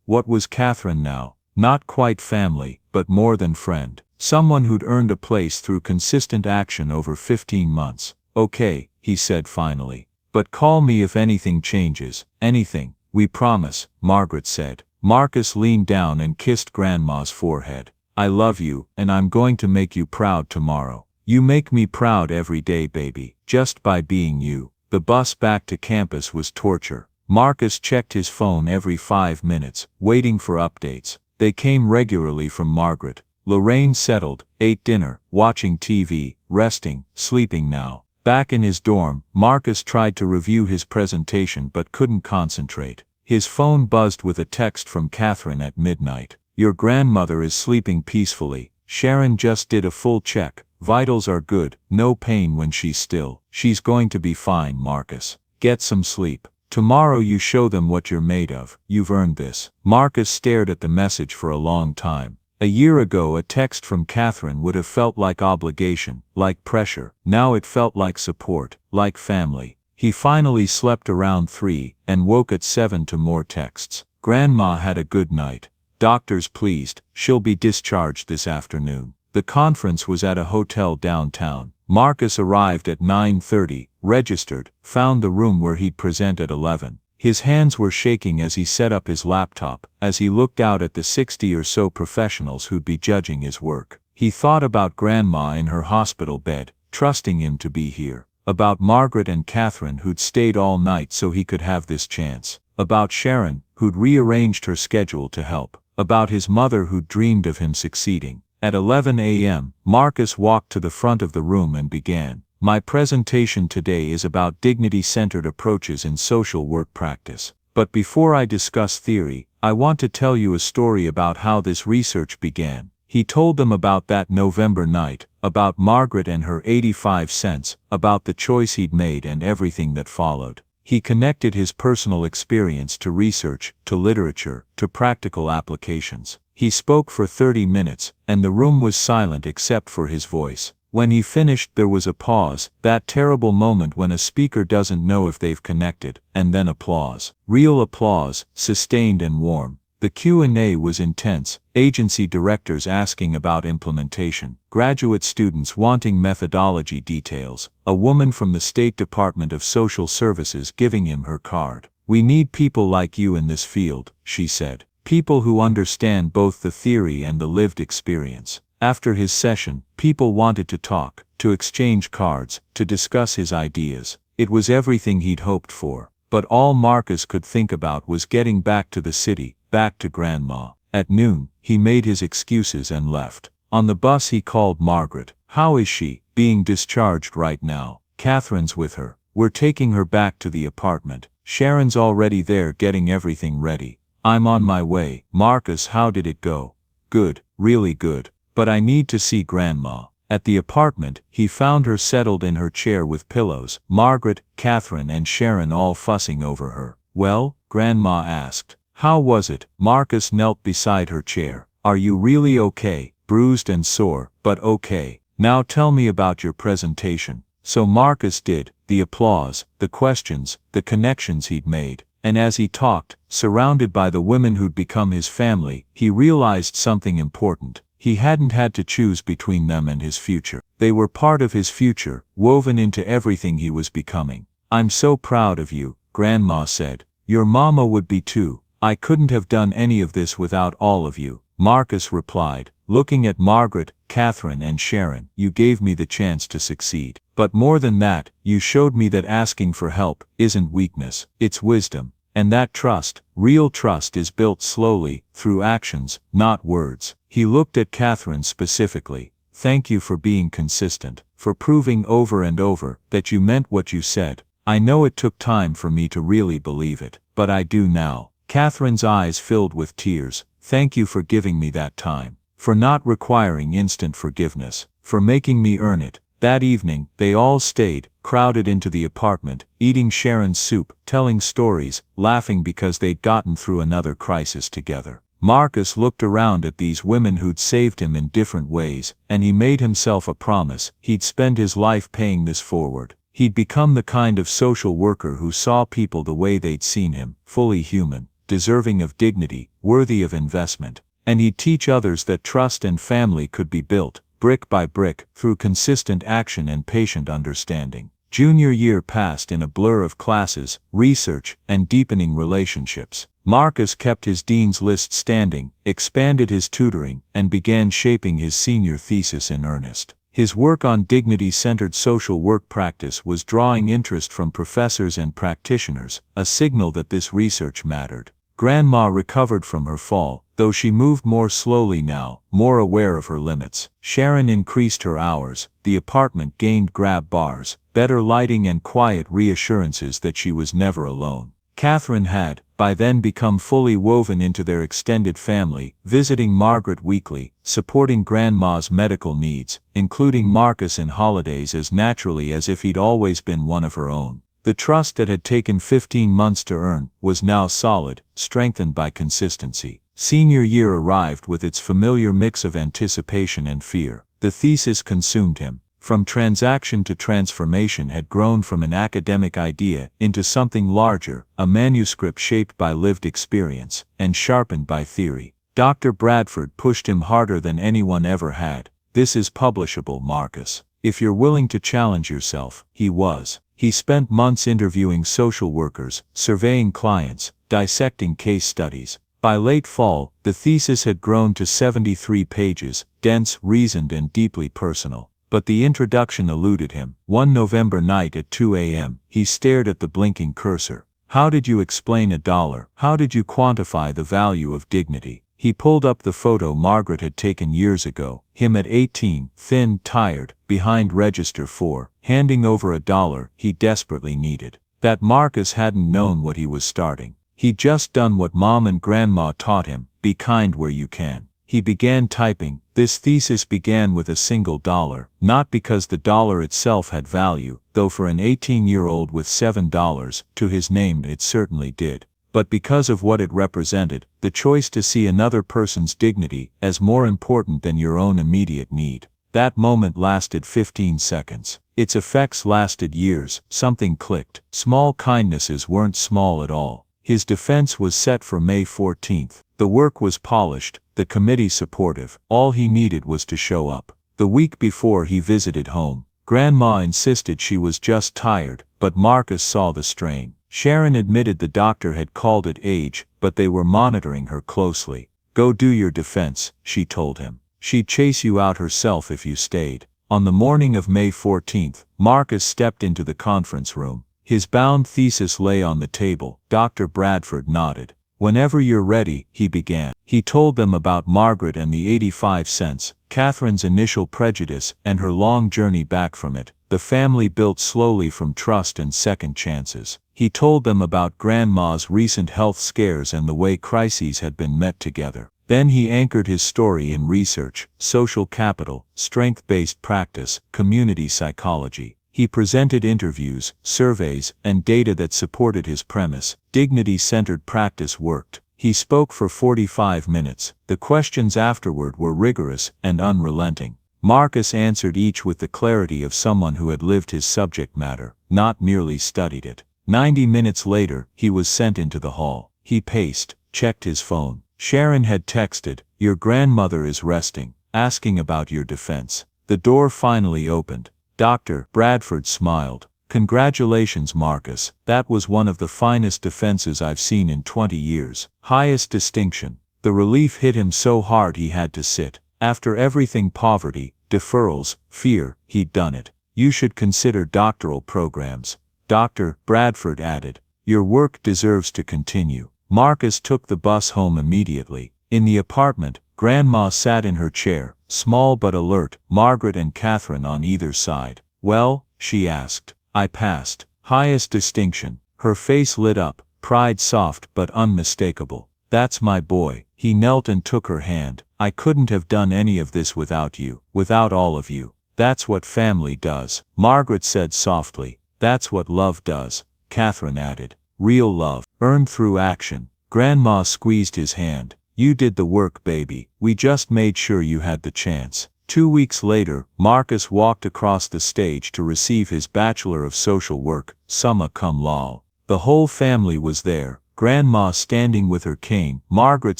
what was Catherine now? Not quite family, but more than friend. Someone who'd earned a place through consistent action over 15 months. Okay, he said finally. But call me if anything changes. Anything. We promise, Margaret said. Marcus leaned down and kissed Grandma's forehead. I love you, and I'm going to make you proud tomorrow. You make me proud every day, baby, just by being you. The bus back to campus was torture. Marcus checked his phone every 5 minutes, waiting for updates. They came regularly from Margaret. Lorraine settled, ate dinner, watching TV, resting, sleeping now. Back in his dorm, Marcus tried to review his presentation but couldn't concentrate. His phone buzzed with a text from Catherine at midnight. Your grandmother is sleeping peacefully. Sharon just did a full check. Vitals are good, no pain when she's still. She's going to be fine, Marcus. Get some sleep. Tomorrow you show them what you're made of. You've earned this. Marcus stared at the message for a long time. A year ago a text from Catherine would have felt like obligation, like pressure. Now it felt like support, like family. He finally slept around 3 and woke at 7 to more texts. Grandma had a good night. Doctor's pleased, she'll be discharged this afternoon. The conference was at a hotel downtown. Marcus arrived at 9:30, registered, found the room where he'd present at 11. His hands were shaking as he set up his laptop, as he looked out at the 60 or so professionals who'd be judging his work. He thought about Grandma in her hospital bed, trusting him to be here. About Margaret and Catherine who'd stayed all night so he could have this chance. About Sharon, who'd rearranged her schedule to help. About his mother who'd dreamed of him succeeding. At 11 a.m., Marcus walked to the front of the room and began. My presentation today is about dignity-centered approaches in social work practice. But before I discuss theory, I want to tell you a story about how this research began. He told them about that November night, about Margaret and her 85 cents, about the choice he'd made and everything that followed. He connected his personal experience to research, to literature, to practical applications. He spoke for 30 minutes, and the room was silent except for his voice. When he finished there was a pause, that terrible moment when a speaker doesn't know if they've connected, and then applause. Real applause, sustained and warm. The Q&A was intense, agency directors asking about implementation, graduate students wanting methodology details, a woman from the State Department of Social Services giving him her card. We need people like you in this field, she said. People who understand both the theory and the lived experience. After his session, people wanted to talk, to exchange cards, to discuss his ideas. It was everything he'd hoped for. But all Marcus could think about was getting back to the city, back to Grandma. At noon, he made his excuses and left. On the bus he called Margaret. How is she? Being discharged right now. Catherine's with her. We're taking her back to the apartment. Sharon's already there getting everything ready. I'm on my way. Marcus, how did it go? Good, really good. But I need to see Grandma. At the apartment, he found her settled in her chair with pillows, Margaret, Catherine and Sharon all fussing over her. Well? Grandma asked. How was it? Marcus knelt beside her chair. Are you really okay? Bruised and sore, but okay. Now tell me about your presentation. So Marcus did, the applause, the questions, the connections he'd made. And as he talked, surrounded by the women who'd become his family, he realized something important. He hadn't had to choose between them and his future. They were part of his future, woven into everything he was becoming. I'm so proud of you, Grandma said. Your mama would be too. I couldn't have done any of this without all of you, Marcus replied, looking at Margaret, Catherine and Sharon. You gave me the chance to succeed. But more than that, you showed me that asking for help isn't weakness, it's wisdom. And that trust, real trust, is built slowly, through actions, not words. He looked at Catherine specifically. Thank you for being consistent, for proving over and over that you meant what you said. I know it took time for me to really believe it, but I do now. Catherine's eyes filled with tears. Thank you for giving me that time, for not requiring instant forgiveness, for making me earn it. That evening, they all stayed, crowded into the apartment, eating Sharon's soup, telling stories, laughing because they'd gotten through another crisis together. Marcus looked around at these women who'd saved him in different ways, and he made himself a promise. He'd spend his life paying this forward. He'd become the kind of social worker who saw people the way they'd seen him, fully human, deserving of dignity, worthy of investment. And he'd teach others that trust and family could be built, brick by brick, through consistent action and patient understanding. Junior year passed in a blur of classes, research, and deepening relationships. Marcus kept his dean's list standing, expanded his tutoring, and began shaping his senior thesis in earnest. His work on dignity-centered social work practice was drawing interest from professors and practitioners, a signal that this research mattered. Grandma recovered from her fall, though she moved more slowly now, more aware of her limits. Sharon increased her hours, the apartment gained grab bars, better lighting and quiet reassurances that she was never alone. Catherine had, by then, become fully woven into their extended family, visiting Margaret weekly, supporting Grandma's medical needs, including Marcus in holidays as naturally as if he'd always been one of her own. The trust that had taken 15 months to earn was now solid, strengthened by consistency. Senior year arrived with its familiar mix of anticipation and fear. The thesis consumed him. From transaction to transformation had grown from an academic idea into something larger, a manuscript shaped by lived experience and sharpened by theory. Dr. Bradford pushed him harder than anyone ever had. This is publishable, Marcus. If you're willing to challenge yourself. He was. He spent months interviewing social workers, surveying clients, dissecting case studies. By late fall, the thesis had grown to 73 pages, dense, reasoned and deeply personal. But the introduction eluded him. One November night at 2 a.m., he stared at the blinking cursor. How did you explain $1? How did you quantify the value of dignity? He pulled up the photo Margaret had taken years ago, him at 18, thin, tired, behind register 4, handing over $1 he desperately needed. That Marcus hadn't known what he was starting. He'd just done what Mom and Grandma taught him, be kind where you can. He began typing. This thesis began with a single dollar, not because the dollar itself had value, though for an 18-year-old with $7 to his name it certainly did, but because of what it represented, the choice to see another person's dignity as more important than your own immediate need. That moment lasted 15 seconds. Its effects lasted years. Something clicked. Small kindnesses weren't small at all. His defense was set for May 14th. The work was polished, the committee supportive. All he needed was to show up. The week before he visited home. Grandma insisted she was just tired, but Marcus saw the strain. Sharon admitted the doctor had called it age, but they were monitoring her closely. Go do your defense, she told him. She'd chase you out herself if you stayed. On the morning of May 14th, Marcus stepped into the conference room. His bound thesis lay on the table. Dr. Bradford nodded. Whenever you're ready, he began. He told them about Margaret and the 85 cents, Catherine's initial prejudice and her long journey back from it, the family built slowly from trust and second chances. He told them about Grandma's recent health scares and the way crises had been met together. Then he anchored his story in research, social capital, strength-based practice, community psychology. He presented interviews, surveys, and data that supported his premise. Dignity-centered practice worked. He spoke for 45 minutes. The questions afterward were rigorous and unrelenting. Marcus answered each with the clarity of someone who had lived his subject matter, not merely studied it. 90 minutes later, he was sent into the hall. He paced, checked his phone. Sharon had texted, "Your grandmother is resting, asking about your defense." The door finally opened. Dr. Bradford smiled. "Congratulations, Marcus. That was one of the finest defenses I've seen in 20 years. Highest distinction." The relief hit him so hard he had to sit. After everything poverty, deferrals, fear, he'd done it. "You should consider doctoral programs," Dr. Bradford added. "Your work deserves to continue." Marcus took the bus home immediately. In the apartment, Grandma sat in her chair, small but alert, Margaret and Catherine on either side. "Well?" she asked. "I passed. Highest distinction." Her face lit up, pride soft but unmistakable. "That's my boy." He knelt and took her hand. "I couldn't have done any of this without you, without all of you. That's what family does," Margaret said softly. "That's what love does," Catherine added. "Real love, earned through action." Grandma squeezed his hand. "You did the work, baby. We just made sure you had the chance." 2 weeks later, Marcus walked across the stage to receive his Bachelor of Social Work, summa cum laude. The whole family was there, Grandma standing with her cane, Margaret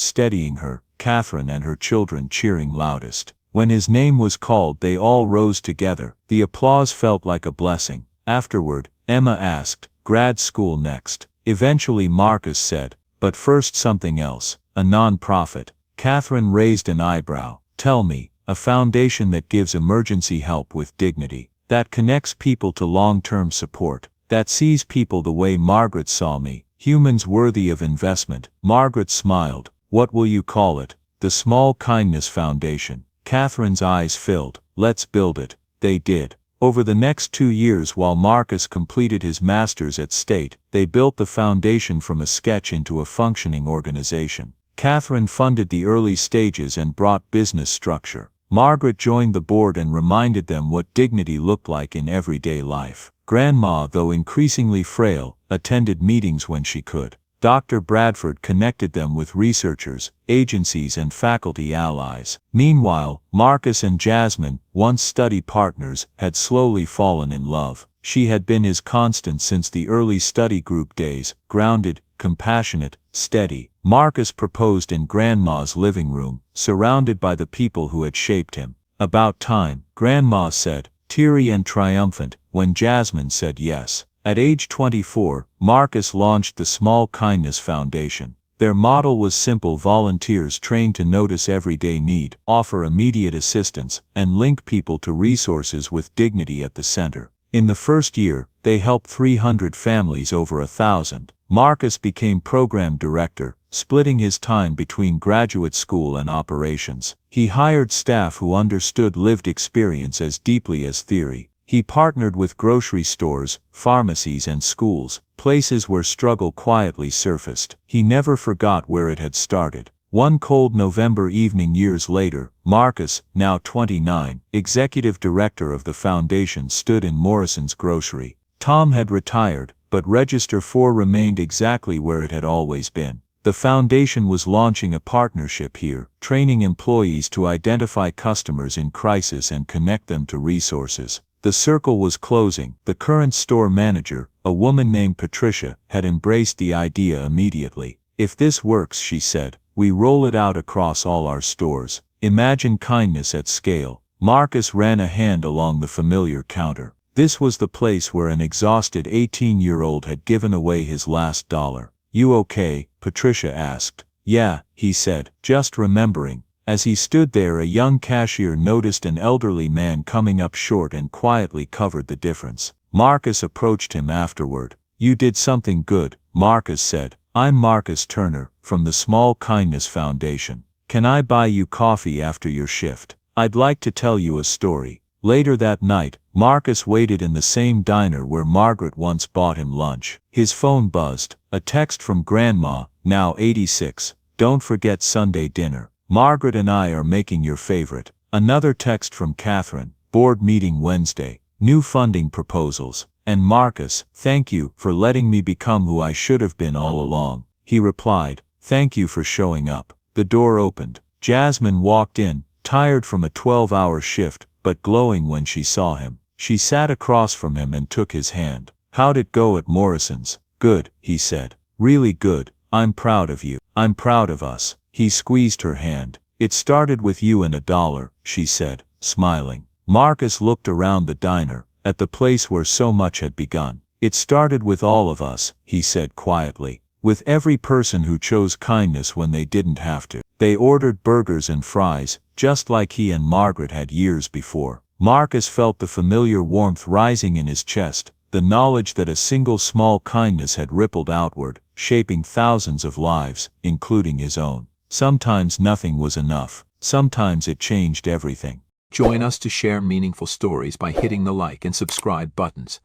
steadying her, Catherine and her children cheering loudest. When his name was called, they all rose together. The applause felt like a blessing. Afterward, Emma asked, "Grad school next?" Eventually Marcus said, "But first something else, a non-profit." Catherine raised an eyebrow. "Tell me." "A foundation that gives emergency help with dignity, that connects people to long-term support, that sees people the way Margaret saw me, humans worthy of investment." Margaret smiled. "What will you call it?" "The Small Kindness Foundation." Catherine's eyes filled. "Let's build it." They did. Over the next 2 years, while Marcus completed his master's at State, they built the foundation from a sketch into a functioning organization. Catherine funded the early stages and brought business structure. Margaret joined the board and reminded them what dignity looked like in everyday life. Grandma, though increasingly frail, attended meetings when she could. Dr. Bradford connected them with researchers, agencies and faculty allies. Meanwhile, Marcus and Jasmine, once study partners, had slowly fallen in love. She had been his constant since the early study group days, grounded, compassionate, steady. Marcus proposed in Grandma's living room, surrounded by the people who had shaped him. "About time," Grandma said, teary and triumphant, when Jasmine said yes. At age 24, Marcus launched the Small Kindness Foundation. Their model was simple: volunteers trained to notice everyday need, offer immediate assistance, and link people to resources with dignity at the center. In the first year, they helped 300 families, over 1,000. Marcus became program director, splitting his time between graduate school and operations. He hired staff who understood lived experience as deeply as theory. He partnered with grocery stores, pharmacies and schools, places where struggle quietly surfaced. He never forgot where it had started. One cold November evening years later, Marcus, now 29, executive director of the foundation, stood in Morrison's grocery. Tom had retired, but Register 4 remained exactly where it had always been. The foundation was launching a partnership here, training employees to identify customers in crisis and connect them to resources. The circle was closing. The current store manager, a woman named Patricia, had embraced the idea immediately. "If this works," she said, "we roll it out across all our stores. Imagine kindness at scale." Marcus ran a hand along the familiar counter. This was the place where an exhausted 18-year-old had given away his last dollar. "You okay?" Patricia asked. "Yeah," he said, just remembering. As he stood there, a young cashier noticed an elderly man coming up short and quietly covered the difference. Marcus approached him afterward. "You did something good," Marcus said. "I'm Marcus Turner, from the Small Kindness Foundation. Can I buy you coffee after your shift? I'd like to tell you a story." Later that night, Marcus waited in the same diner where Margaret once bought him lunch. His phone buzzed. A text from Grandma, now 86. Don't forget Sunday dinner. Margaret and I are making your favorite. Another text from Catherine. Board meeting Wednesday. New funding proposals. And Marcus, thank you for letting me become who I should have been all along. He replied, thank you for showing up. The door opened. Jasmine walked in, tired from a 12-hour shift, but glowing when she saw him. She sat across from him and took his hand. How'd it go at Morrison's? Good, he said. Really good. I'm proud of you. I'm proud of us. He squeezed her hand. It started with you and $1, she said, smiling. Marcus looked around the diner, at the place where so much had begun. It started with all of us, he said quietly. With every person who chose kindness when they didn't have to. They ordered burgers and fries, just like he and Margaret had years before. Marcus felt the familiar warmth rising in his chest, the knowledge that a single small kindness had rippled outward, shaping thousands of lives, including his own. Sometimes nothing was enough. Sometimes it changed everything. Join us to share meaningful stories by hitting the like and subscribe buttons.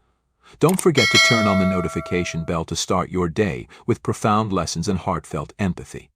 Don't forget to turn on the notification bell to start your day with profound lessons and heartfelt empathy.